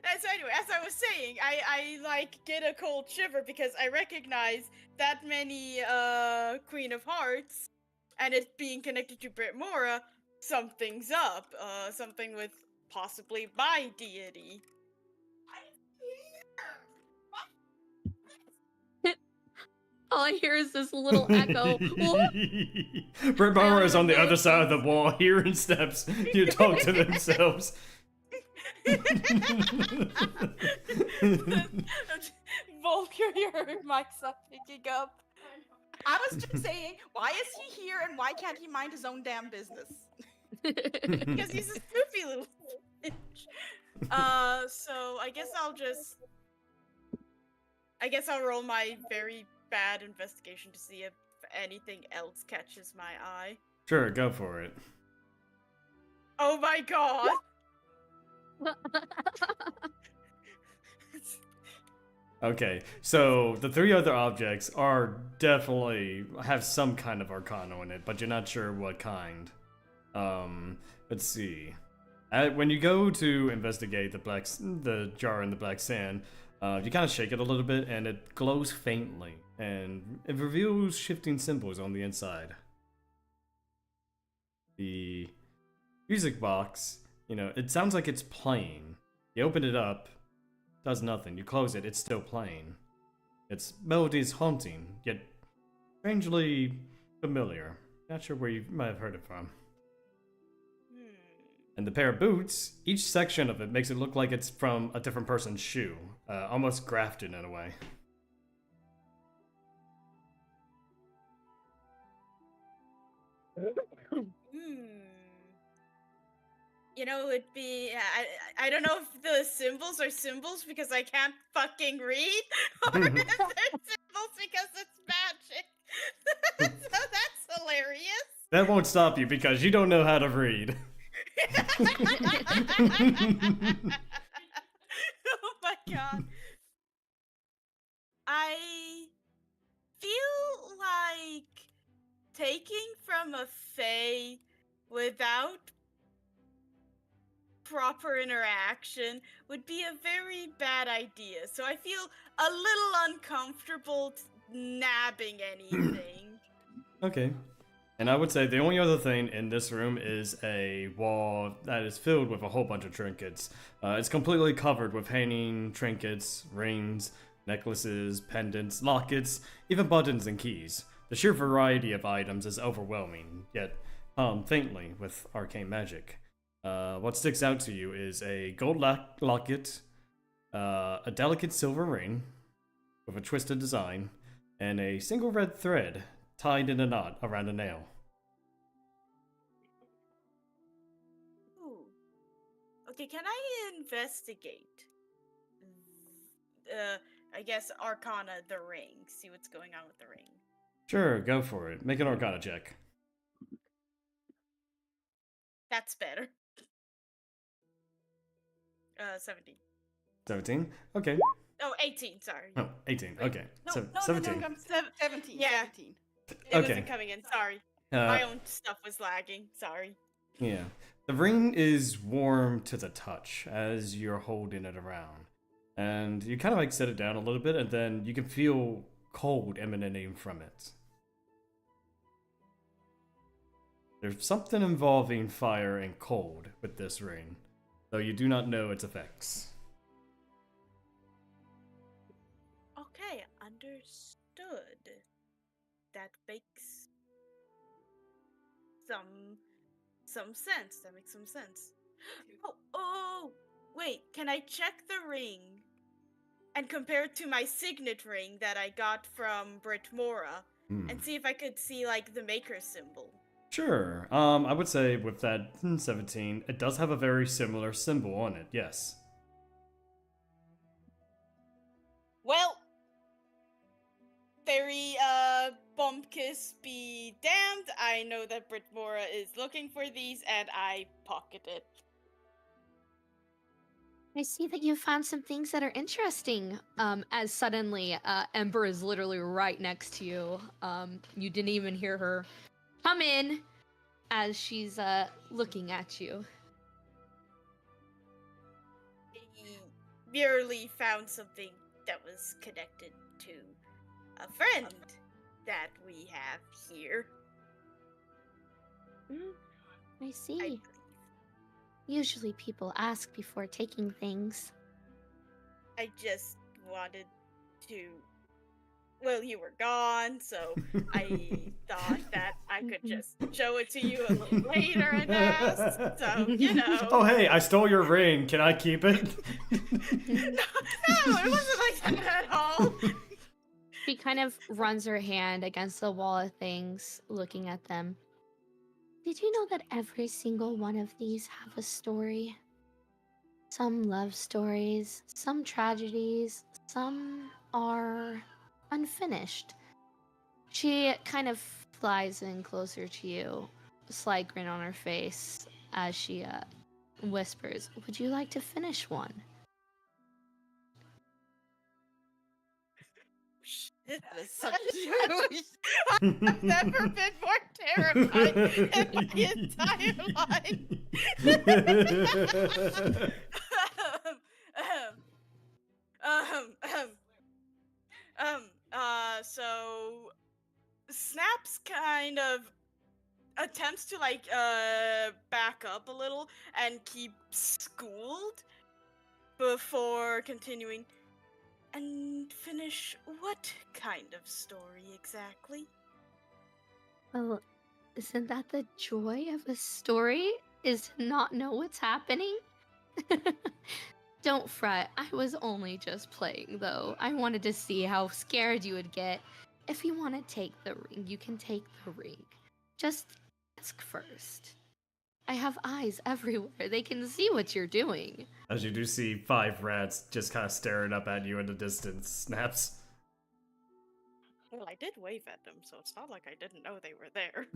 as I was saying, I like get a cold shiver because I recognize that many Queen of Hearts, and it being connected to Brytmora, something's up. Something with possibly my deity. All I hear is this little echo. Brytmora is on the other side of the wall, hearing steps. You talk to themselves. Volker, your mic's not picking up. I was just saying, why is he here and why can't he mind his own damn business? Because he's a spoofy little bitch. So I guess I'll roll my very bad investigation to see if anything else catches my eye. Sure, go for it. Oh my god! Okay, so the three other objects are definitely have some kind of arcana in it, but you're not sure what kind. Let's see. When you go to investigate the jar in the black sand, you kind of shake it a little bit, and it glows faintly, and it reveals shifting symbols on the inside. The music box, it sounds like it's playing. You open it up, does nothing. You close it, it's still playing. Its melody is haunting, yet strangely familiar. Not sure where you might have heard it from. And the pair of boots, each section of it makes it look like it's from a different person's shoe. Almost grafted in a way. You know, it'd be I don't know if the symbols are symbols because I can't fucking read, or if they're symbols because it's magic. So that's hilarious. That won't stop you because you don't know how to read. Oh my god. I feel like taking from a fae without proper interaction would be a very bad idea. So I feel a little uncomfortable nabbing anything. Okay. And I would say the only other thing in this room is a wall that is filled with a whole bunch of trinkets. It's completely covered with hanging trinkets, rings, necklaces, pendants, lockets, even buttons and keys. The sheer variety of items is overwhelming, yet faintly with arcane magic. What sticks out to you is a gold locket, a delicate silver ring with a twisted design, and a single red thread tied in a knot around a nail. Ooh. Okay, can I investigate? I guess Arcana the ring. See what's going on with the ring. Sure, go for it. Make an Arcana check. That's better. 17. 17? Okay. Oh, 18, sorry. Oh, 18. Okay. No, So, no, 17. no, 17. Yeah. 17. It Okay. wasn't coming in, sorry. Uh, My own stuff was lagging, sorry. Yeah. The ring is warm to the touch as you're holding it around. And you kind of like set it down a little bit, and then you can feel cold emanating from it. There's something involving fire and cold with this ring, though you do not know its effects. Okay, understood. That makes some sense. That makes some sense. Oh, wait, can I check the ring and compare it to my signet ring that I got from Brytmora and see if I could see like the maker symbol? Sure. I would say with that 17, it does have a very similar symbol on it, yes. Well, very Bumpkiss be damned. I know that Brytmora is looking for these and I pocket it. I see that you found some things that are interesting. As suddenly, Ember is literally right next to you. You didn't even hear her come in as she's looking at you. He merely found something that was connected to a friend that we have here. I see. I believe. Usually people ask before taking things. I just wanted to. Well, you were gone, so I thought that I could just show it to you a little later and ask. So, you know. Oh, hey, I stole your ring. Can I keep it? No, it wasn't like that at all. She kind of runs her hand against the wall of things, looking at them. Did you know that every single one of these have a story? Some love stories, some tragedies, some are unfinished. She kind of flies in closer to you, a slight grin on her face as she whispers, "Would you like to finish one?" That is such a I've never been more terrified in my entire life. So Snaps kind of attempts to like back up a little and keep schooled before continuing. And finish what kind of story exactly? Well, isn't that the joy of a story? Is to not know what's happening? Don't fret, I was only just playing though. I wanted to see how scared you would get. If you want to take the ring, you can take the ring. Just ask first. I have eyes everywhere. They can see what you're doing. As you do see 5 rats just kind of staring up at you in the distance. Snaps. Well, I did wave at them, so it's not like I didn't know they were there.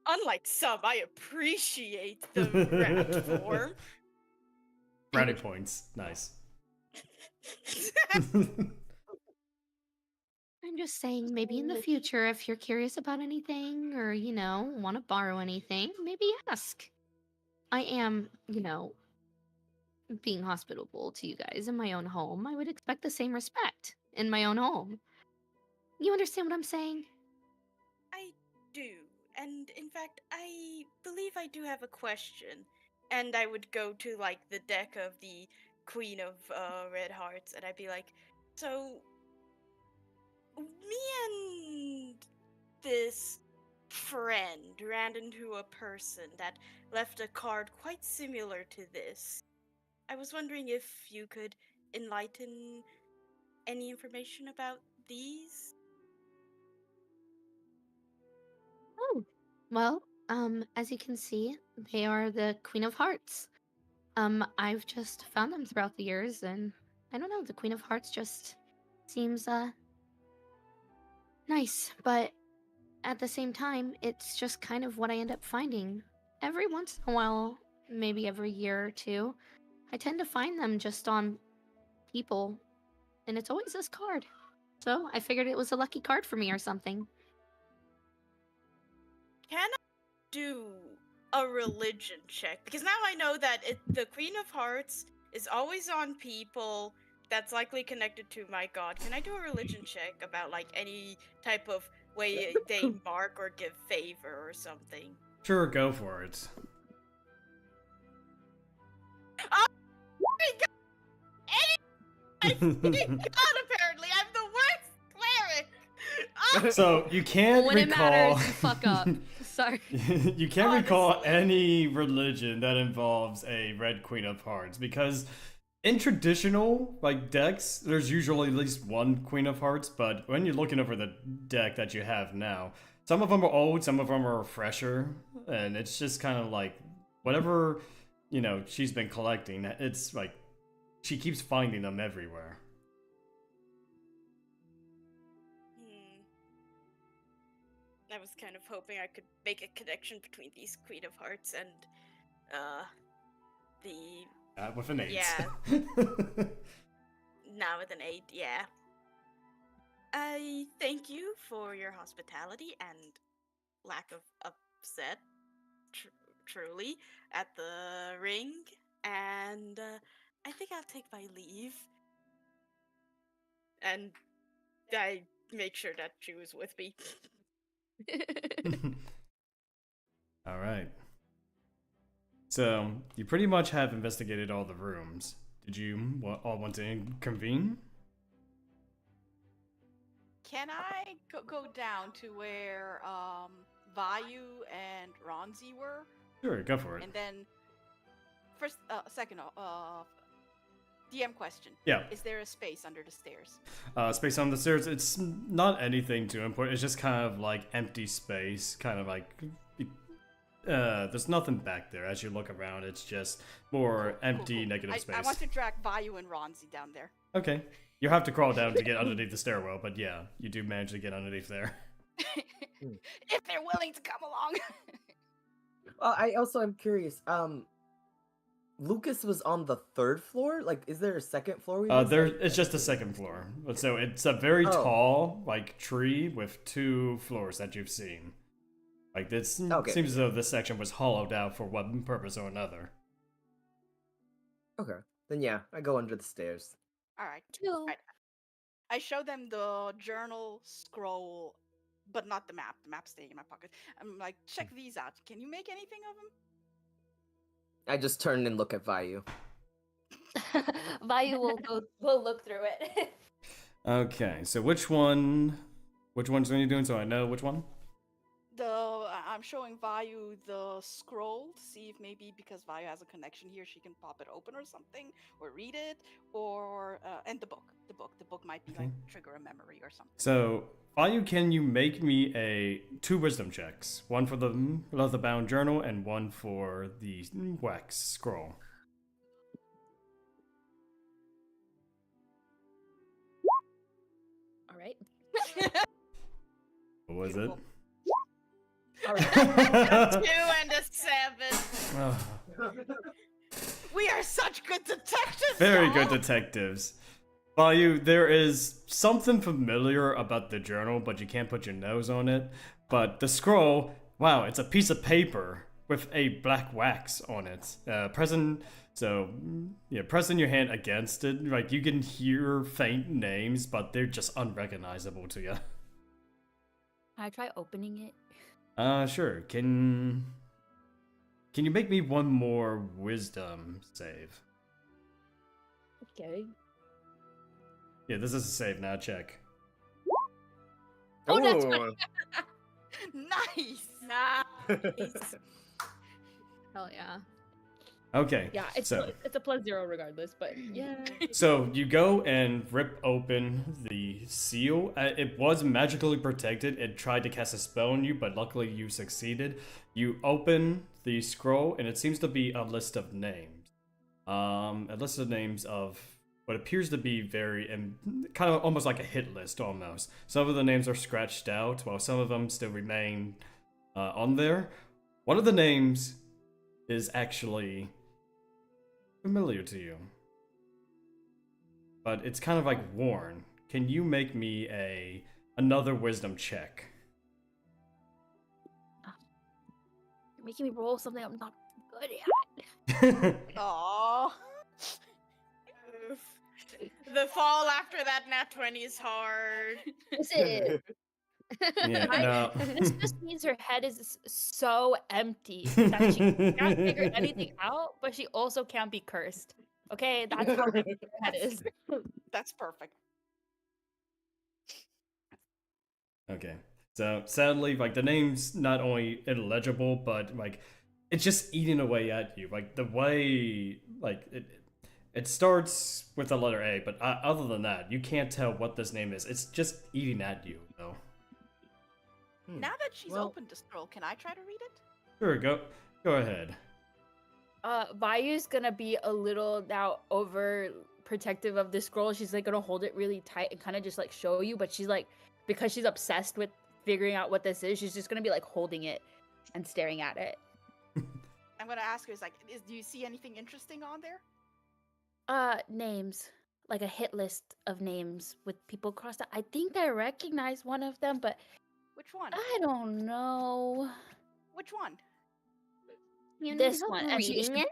Unlike some, I appreciate the rat form. Brownie points. Nice. I'm just saying, maybe in the future, if you're curious about anything or, want to borrow anything, maybe ask. I am, being hospitable to you guys in my own home. I would expect the same respect in my own home. You understand what I'm saying? I do. And in fact, I believe I do have a question. And I would go to, like, the deck of the Queen of Red Hearts, and I'd be like, so, me and this friend ran into a person that left a card quite similar to this. I was wondering if you could enlighten any information about these? Oh, well, as you can see, they are the Queen of Hearts. I've just found them throughout the years, and I don't know, the Queen of Hearts just seems, nice, but at the same time, it's just kind of what I end up finding. Every once in a while, maybe every year or two, I tend to find them just on people, and it's always this card. So I figured it was a lucky card for me or something. Can I do a religion check? Because now I know that the Queen of Hearts is always on people that's likely connected to my god. Can I do a religion check about, like, any type of way they mark or give favor or something? Sure, go for it. Oh my god! God, apparently, I'm the worst cleric! Oh, So you can't When it recall. matters, you fuck up. Sorry. You can't recall Honestly. any religion that involves a Red Queen of Hearts because in traditional decks, there's usually at least one Queen of Hearts. But when you're looking over the deck that you have now, some of them are old, some of them are fresher, and it's just kind of like whatever she's been collecting. It's like she keeps finding them everywhere. I was kind of hoping I could make a connection between these Queen of Hearts and, the... With an 8. Yeah. Now with an 8, yeah. I thank you for your hospitality and lack of upset, truly, at the ring, and, I think I'll take my leave. And I make sure that she was with me. All right. So you pretty much have investigated all the rooms. Did you all want to convene? Can I go down to where Vayu and Ronzi were? Sure, go for it. And then, first, second, DM question. Yeah. Is there a space under the stairs? Space on the stairs, it's not anything too important. It's just kind of like empty space, kind of like there's nothing back there. As you look around, it's just more empty, negative space. I want to drag Vayu and Ronzi down there. Okay. You have to crawl down to get underneath the stairwell, but yeah, you do manage to get underneath there. If they're willing to come along. I also am curious. Lukas was on the 3rd floor. Like, is there a 2nd floor? It's just a 2nd floor. So it's a very tall, tree with 2 floors that you've seen. This seems as though this section was hollowed out for one purpose or another. Okay, then yeah, I go under the stairs. All right. Cool. Right. I show them the journal scroll, but not the map. The map's staying in my pocket. I'm like, check these out. Can you make anything of them? I just turn and look at Vayu. Vayu will look through it. Okay, so which ones are you doing so I know which one? The I'm showing Vayu the scroll to see if maybe because Vayu has a connection here, she can pop it open or something, or read it, or and the book. The book might be like trigger a memory or something. So, Vayu, can you make me 2 wisdom checks? One for the leather-bound journal and one for the wax scroll. All right. What was it? All right. 2 and a 7. We are such good detectives. Very y'all! good detectives. Vayu, there is something familiar about the journal, but you can't put your nose on it. But the scroll, wow, it's a piece of paper with a black wax on it. Pressing your hand against it, like you can hear faint names, but they're just unrecognizable to you. Can I try opening it? Sure. Can you make me one more wisdom save? Okay. Yeah, this is a save, not a check. Oh, that's right. Nice. Nice. Hell yeah. Okay. Yeah, it's so a +0 regardless, but yeah. So you go and rip open the seal. It was magically protected. It tried to cast a spell on you, but luckily you succeeded. You open the scroll, and it seems to be a list of names. A list of names of what appears to be kind of almost like a hit list almost. Some of the names are scratched out, while some of them still remain on there. One of the names is actually familiar to you, but it's kind of like worn. Can you make me another wisdom check? You're making me roll something I'm not good at. Aww. The fall after that nat 20 is hard. This is. Yeah, no. This just means her head is so empty that she can't figure anything out, but she also can't be cursed. Okay, that's how empty her head is. That's perfect. Okay. So sadly, like the name's not only illegible, but like it's just eating away at you. Like the way, like it starts with the letter A, but other than that, you can't tell what this name is. It's just eating at you, though. Now that she's opened the scroll, can I try to read it? Sure, go ahead. Vayu's gonna be a little now over protective of the scroll. She's like gonna hold it really tight and kind of just like show you, but she's like, because she's obsessed with figuring out what this is, she's just gonna be like holding it and staring at it. I'm gonna ask her, do you see anything interesting on there? Names. Like a hit list of names with people crossed out. I think I recognize one of them, but Which one? I don't know. Which one? You This need help one. And reading it?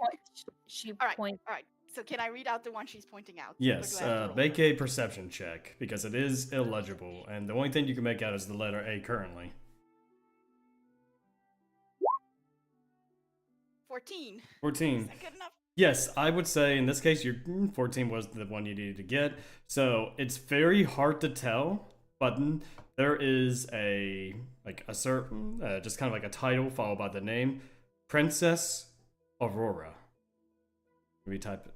she All right, points. all right. So can I read out the one she's pointing out? Or Yes, do I have to roll make for it? a perception check, because it is illegible, and the only thing you can make out is the letter A currently. 14. 14. Is that good enough? Yes, I would say in this case, your 14 was the one you needed to get. So it's very hard to tell, but there is a certain, just kind of like a title followed by the name, Princess Aurora. We type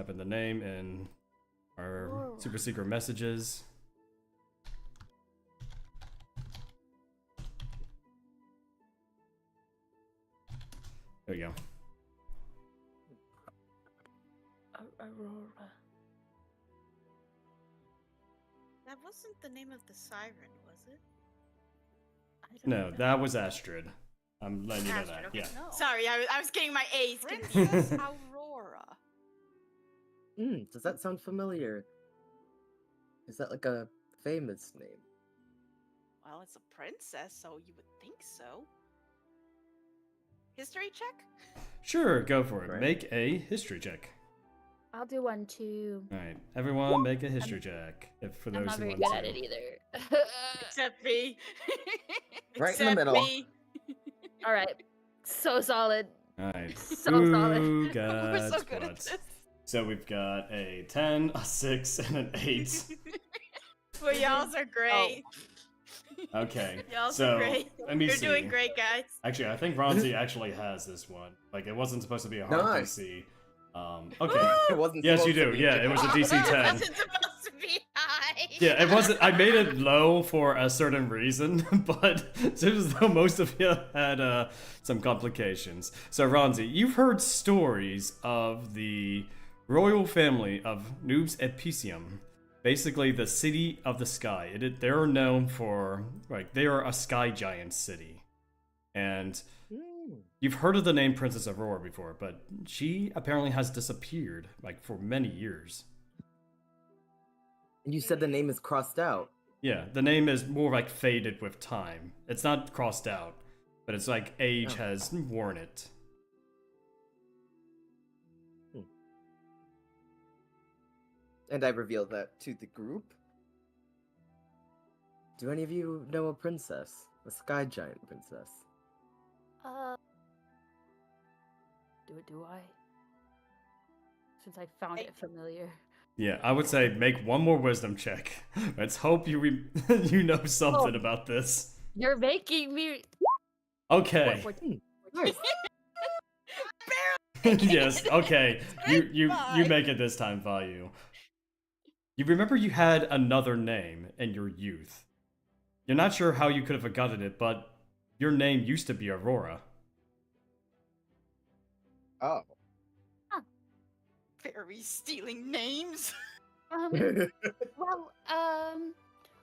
in the name in our super secret messages. There you go. Aurora. That wasn't the name of the siren, was it? I don't No, know. that was Astrid. I'm letting you know Astrid, that. okay. Yeah. No. Sorry, I was getting my A's confused. Princess Aurora. Does that sound familiar? Is that like a famous name? Well, it's a princess, so you would think so. History check? Sure, go for it. Right. Make a history check. I'll do one too. All right, everyone, make a history check. If for I'm those not who very want good to. at it either. Except me. Right in the Except middle. me. All right, so solid. All right. So solid. Who We're got so good at what? this. So we've got a 10, a 6, and an 8. Well, y'all's are great. Okay, Y'all so do great. let me You're see. doing great, guys. Actually, I think Ronzi actually has this one. Like, it wasn't supposed to be a hard Nice. DC. Okay. It wasn't Yes, you supposed to do. be. Yeah, it was a DC It 10. wasn't supposed to be high. Yeah, it wasn't. I made it low for a certain reason, but it seems as though most of you had some complications. So, Ronzi, you've heard stories of the royal family of Noobs Epicium. Basically, the city of the sky. They're known for, like, they are a sky giant city. And you've heard of the name Princess Aurora before, but she apparently has disappeared, like, for many years. And you said the name is crossed out. Yeah, the name is more like faded with time. It's not crossed out, but it's like age has worn it. And I revealed that to the group. Do any of you know a princess? A sky giant princess? Do I? Since I found it familiar. Yeah, I would say make one more wisdom check. Let's hope you you know something about this. You're making me. Okay. 14. Nice. Yes. Okay. You make it this time, Vayu. You remember you had another name in your youth. You're not sure how you could have forgotten it, but your name used to be Aurora. Oh. Fairies stealing names. Well,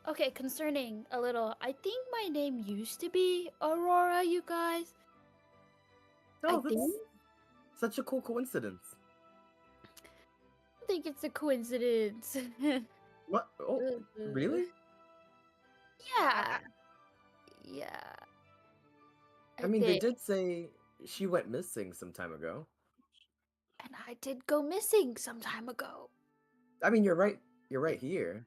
okay, concerning a little, I think my name used to be Aurora, you guys. Oh, I that's think. such a cool coincidence. I think it's a coincidence. What? Oh, really? Yeah. Yeah. I mean, they think. did say she went missing some time ago. And I did go missing some time ago. I mean, you're right. You're right here.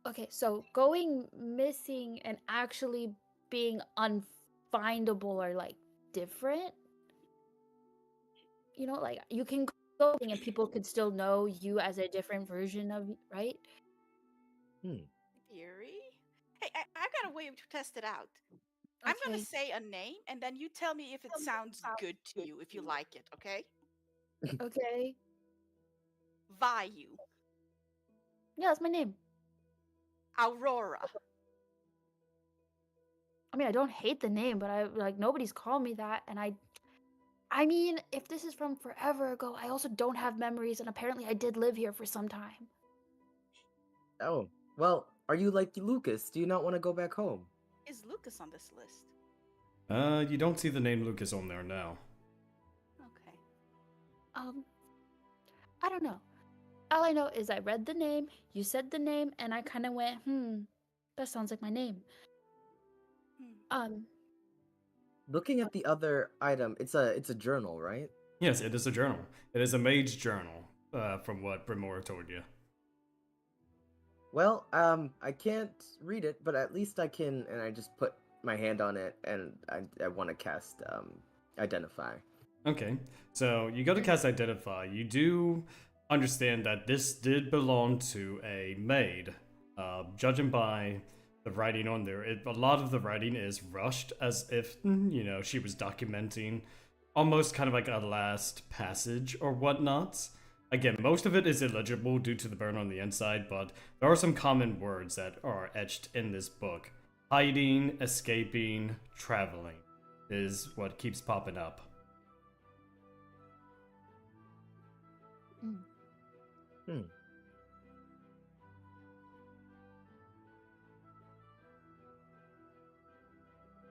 Okay, so going missing and actually being unfindable are like different. You know, like you can go and people could still know you as a different version of you, right? Theory? Hey, I got a way to test it out. I'm gonna Okay. say a name, and then you tell me if it sounds good to you, if you like it, okay? Okay. Vayu. Yeah, that's my name. Aurora. I mean, I don't hate the name, but I like nobody's called me that, and I mean, if this is from forever ago, I also don't have memories, and apparently I did live here for some time. Oh, well, are you like Lukas? Do you not want to go back home? Is Lukas on this list? You don't see the name Lukas on there now. Okay. I don't know. All I know is I read the name, you said the name, and I kind of went, that sounds like my name. Looking at the other item, it's a journal, right? Yes, it is a journal. It is a mage journal, from what Brytmora told you. Well, I can't read it, but at least I can, and I just put my hand on it, and I want to cast Identify. Okay, so you go to cast Identify. You do understand that this did belong to a maid. Judging by the writing on there, a lot of the writing is rushed, as if, she was documenting almost kind of like a last passage or whatnot. Again, most of it is illegible due to the burn on the inside, but there are some common words that are etched in this book. Hiding, escaping, traveling is what keeps popping up.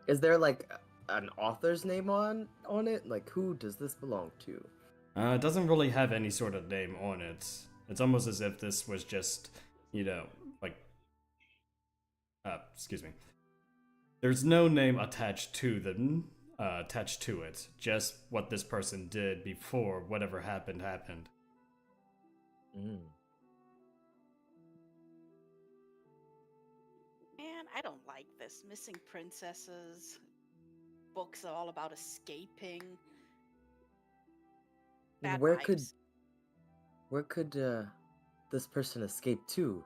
Is there like an author's name on it? Like, who does this belong to? It doesn't really have any sort of name on it. It's almost as if this was just, excuse me. There's no name attached to it. Just what this person did before whatever happened. Man, I don't like this. Missing princesses. Books all about escaping. Bad Where vibes. could this person escape to?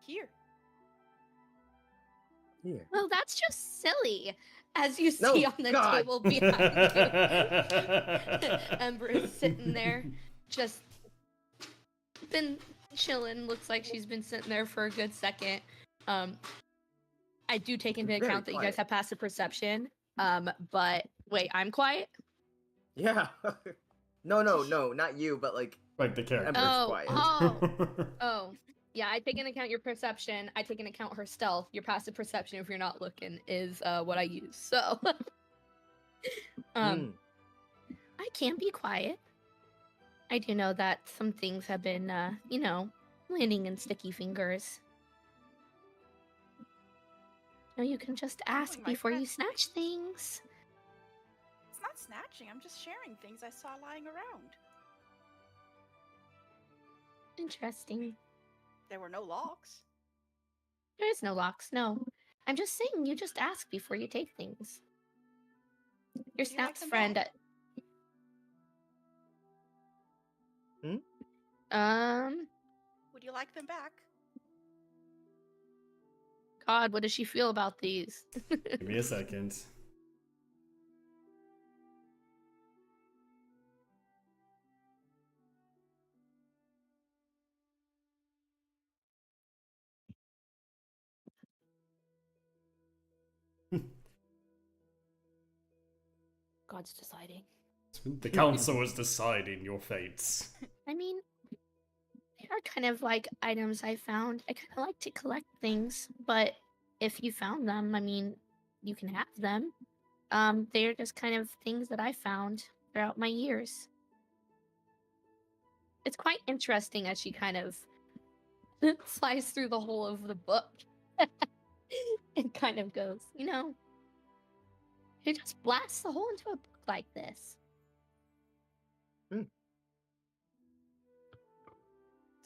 Here. Here. Well, that's just silly. As you No, see on the God. table behind you, Ember is sitting there, just been chilling. Looks like she's been sitting there for a good second. I do take into Very account that you guys quiet. have passive perception. But wait, I'm quiet. Yeah. No, not you, but like Like the character. Ember's quiet. Oh. Yeah, I take into account your perception. I take into account her stealth. Your passive perception, if you're not looking, is what I use. So, I can be quiet. I do know that some things have been, landing in sticky fingers. No, you can just ask Following my before you friends, snatch things. It's not snatching, I'm just sharing things I saw lying around. Interesting. There were no locks. There is no locks, no. I'm just saying you just ask before you take things. Your Do you like Snaps them friend. back? Would you like them back? God, what does she feel about these? Give me a second. God's deciding. The council is deciding your fates. I mean, they are kind of like items I found. I kind of like to collect things, but if you found them, I mean, you can have them. They're just kind of things that I found throughout my years. It's quite interesting as she kind of flies through the whole of the book. It kind of goes, who just blasts the hole into a book like this?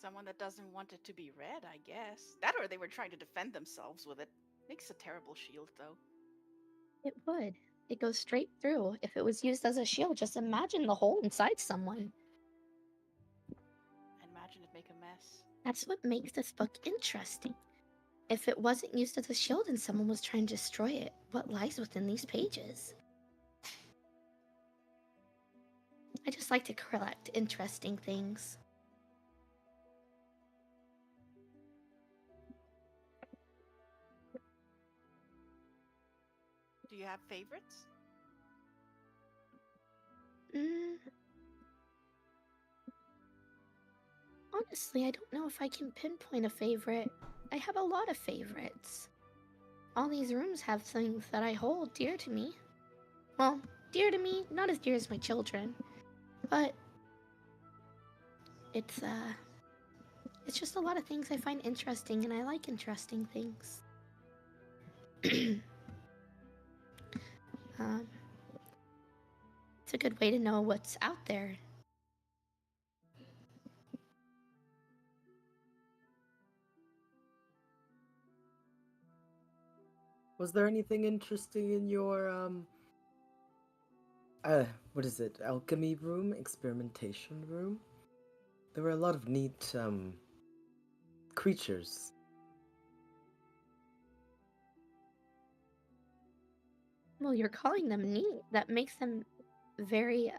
Someone that doesn't want it to be read, I guess. That or they were trying to defend themselves with it. Makes a terrible shield, though. It would. It goes straight through. If it was used as a shield, just imagine the hole inside someone. Imagine it make a mess. That's what makes this book interesting. If it wasn't used as a shield and someone was trying to destroy it, what lies within these pages? I just like to collect interesting things. Do you have favorites? Honestly, I don't know if I can pinpoint a favorite. I have a lot of favorites. All these rooms have things that I hold dear to me. Well, dear to me, not as dear as my children, but it's just a lot of things I find interesting, and I like interesting things. It's a good way to know what's out there. Was there anything interesting in your what is it? Alchemy room, experimentation room? There were a lot of neat creatures. Well, you're calling them neat. That makes them very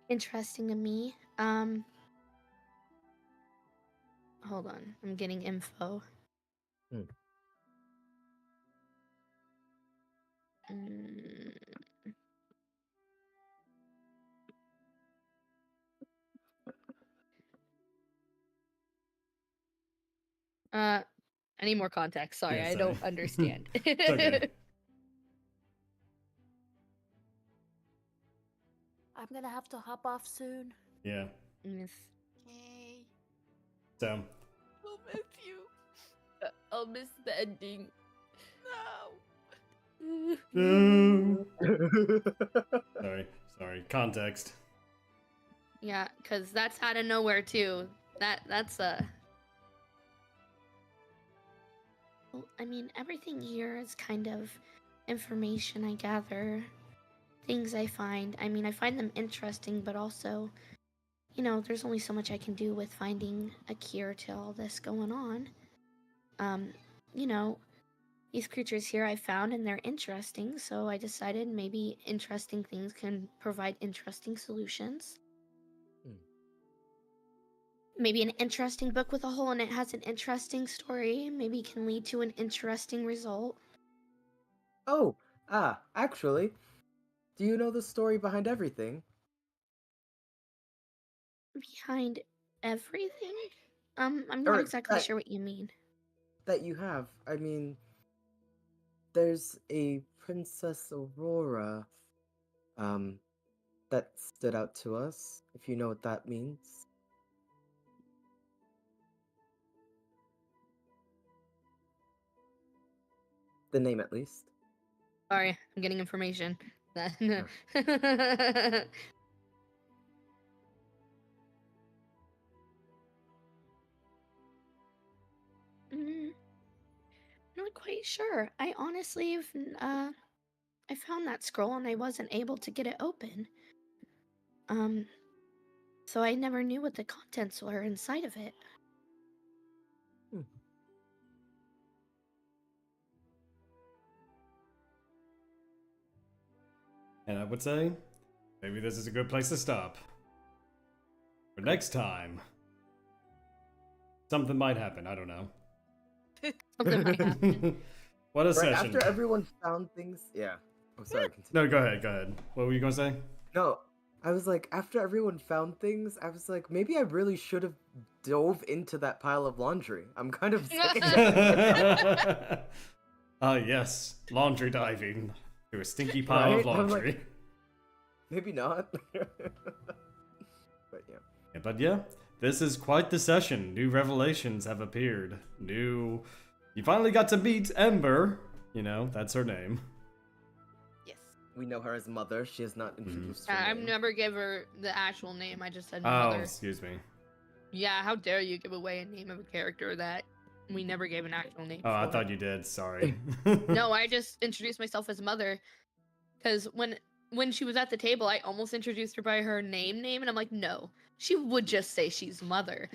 interesting to me. Hold on. I'm getting info. I need more context. Sorry, Yeah, I sorry. don't understand. It's okay. I'm gonna have to hop off soon. Yeah. Yes. Yay. So, We'll miss you. I'll miss the ending. No. sorry. Context. Yeah, because that's out of nowhere too. That's Well, I mean, everything here is kind of information I gather, things I find. I mean, I find them interesting, but also, there's only so much I can do with finding a cure to all this going on. You know, these creatures here I found and they're interesting, so I decided maybe interesting things can provide interesting solutions. Maybe an interesting book with a hole in it has an interesting story, maybe can lead to an interesting result. Oh, actually, do you know the story behind everything? Behind everything? I'm not Or exactly sure what you mean. that you have. I mean, there's a Princess Aurora, that stood out to us, if you know what that means. The name, at least. Sorry, I'm getting information. Not quite sure. I honestly, I found that scroll and I wasn't able to get it open. So I never knew what the contents were inside of it. And I would say, maybe this is a good place to stop. For next time, something might happen, I don't know. Something might happen. What a Right session. after everyone found things, yeah. Oh, sorry. Continue. No, go ahead. What were you gonna say? No, I was like, after everyone found things, I was like, maybe I really should have dove into that pile of laundry. I'm kind of sick. Yes, laundry diving through a stinky pile of Right? I'm like- laundry. Maybe not. But yeah. Yeah, but yeah, this is quite the session. New revelations have appeared. You finally got to meet Ember. That's her name. Yes. We know her as Mother. She has not introduced her I've name. never give her the actual name. I just said Oh, mother. excuse me. Yeah, how dare you give away a name of a character that we never gave an actual name Oh, I for. thought you did. Sorry. No, I just introduced myself as mother. Because when she was at the table, I almost introduced her by her name, and I'm like, no. She would just say she's mother.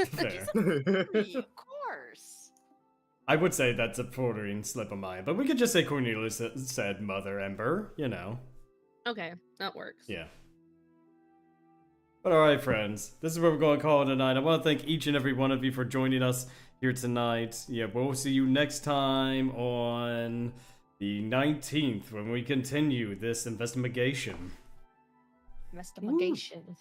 Fair. Of course. I would say that's a Freudian slip of mine, but we could just say Cornelius said Mother Ember, Okay, that works. Yeah. But alright, friends, this is where we're going to call it tonight. I want to thank each and every one of you for joining us here tonight. Yeah, we'll see you next time on the 19th when we continue this investigation. Investigation.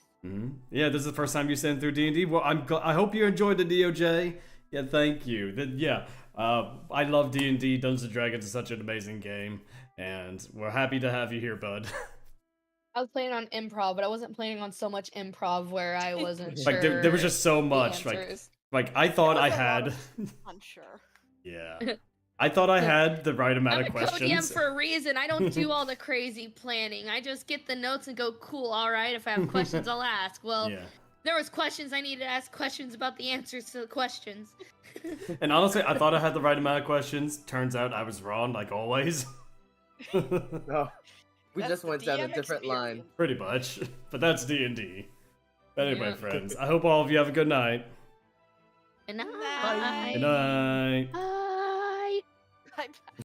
Yeah, this is the first time you sent through D&D. Well, I hope you enjoyed the DOJ. Yeah, thank you. I love D&D. Dungeons & Dragons is such an amazing game, and we're happy to have you here, bud. I was planning on improv, but I wasn't planning on so much improv where I wasn't sure. Like there was just so much. Like I thought I had. Unsure. Yeah. I thought I had the right amount I'm of a questions. co-DM for a reason. I don't do all the crazy planning. I just get the notes and go, cool, all right, if I have questions, I'll ask. Well, Yeah. there was questions I needed to ask questions about the answers to the questions. And honestly, I thought I had the right amount of questions. Turns out I was wrong, like always. No. We That's just the went down a DM different line. experience. Pretty much. But that's D&D. But anyway, Yeah. friends, I hope all of you have a good night. Good night. Bye. Good night. Bye. Bye.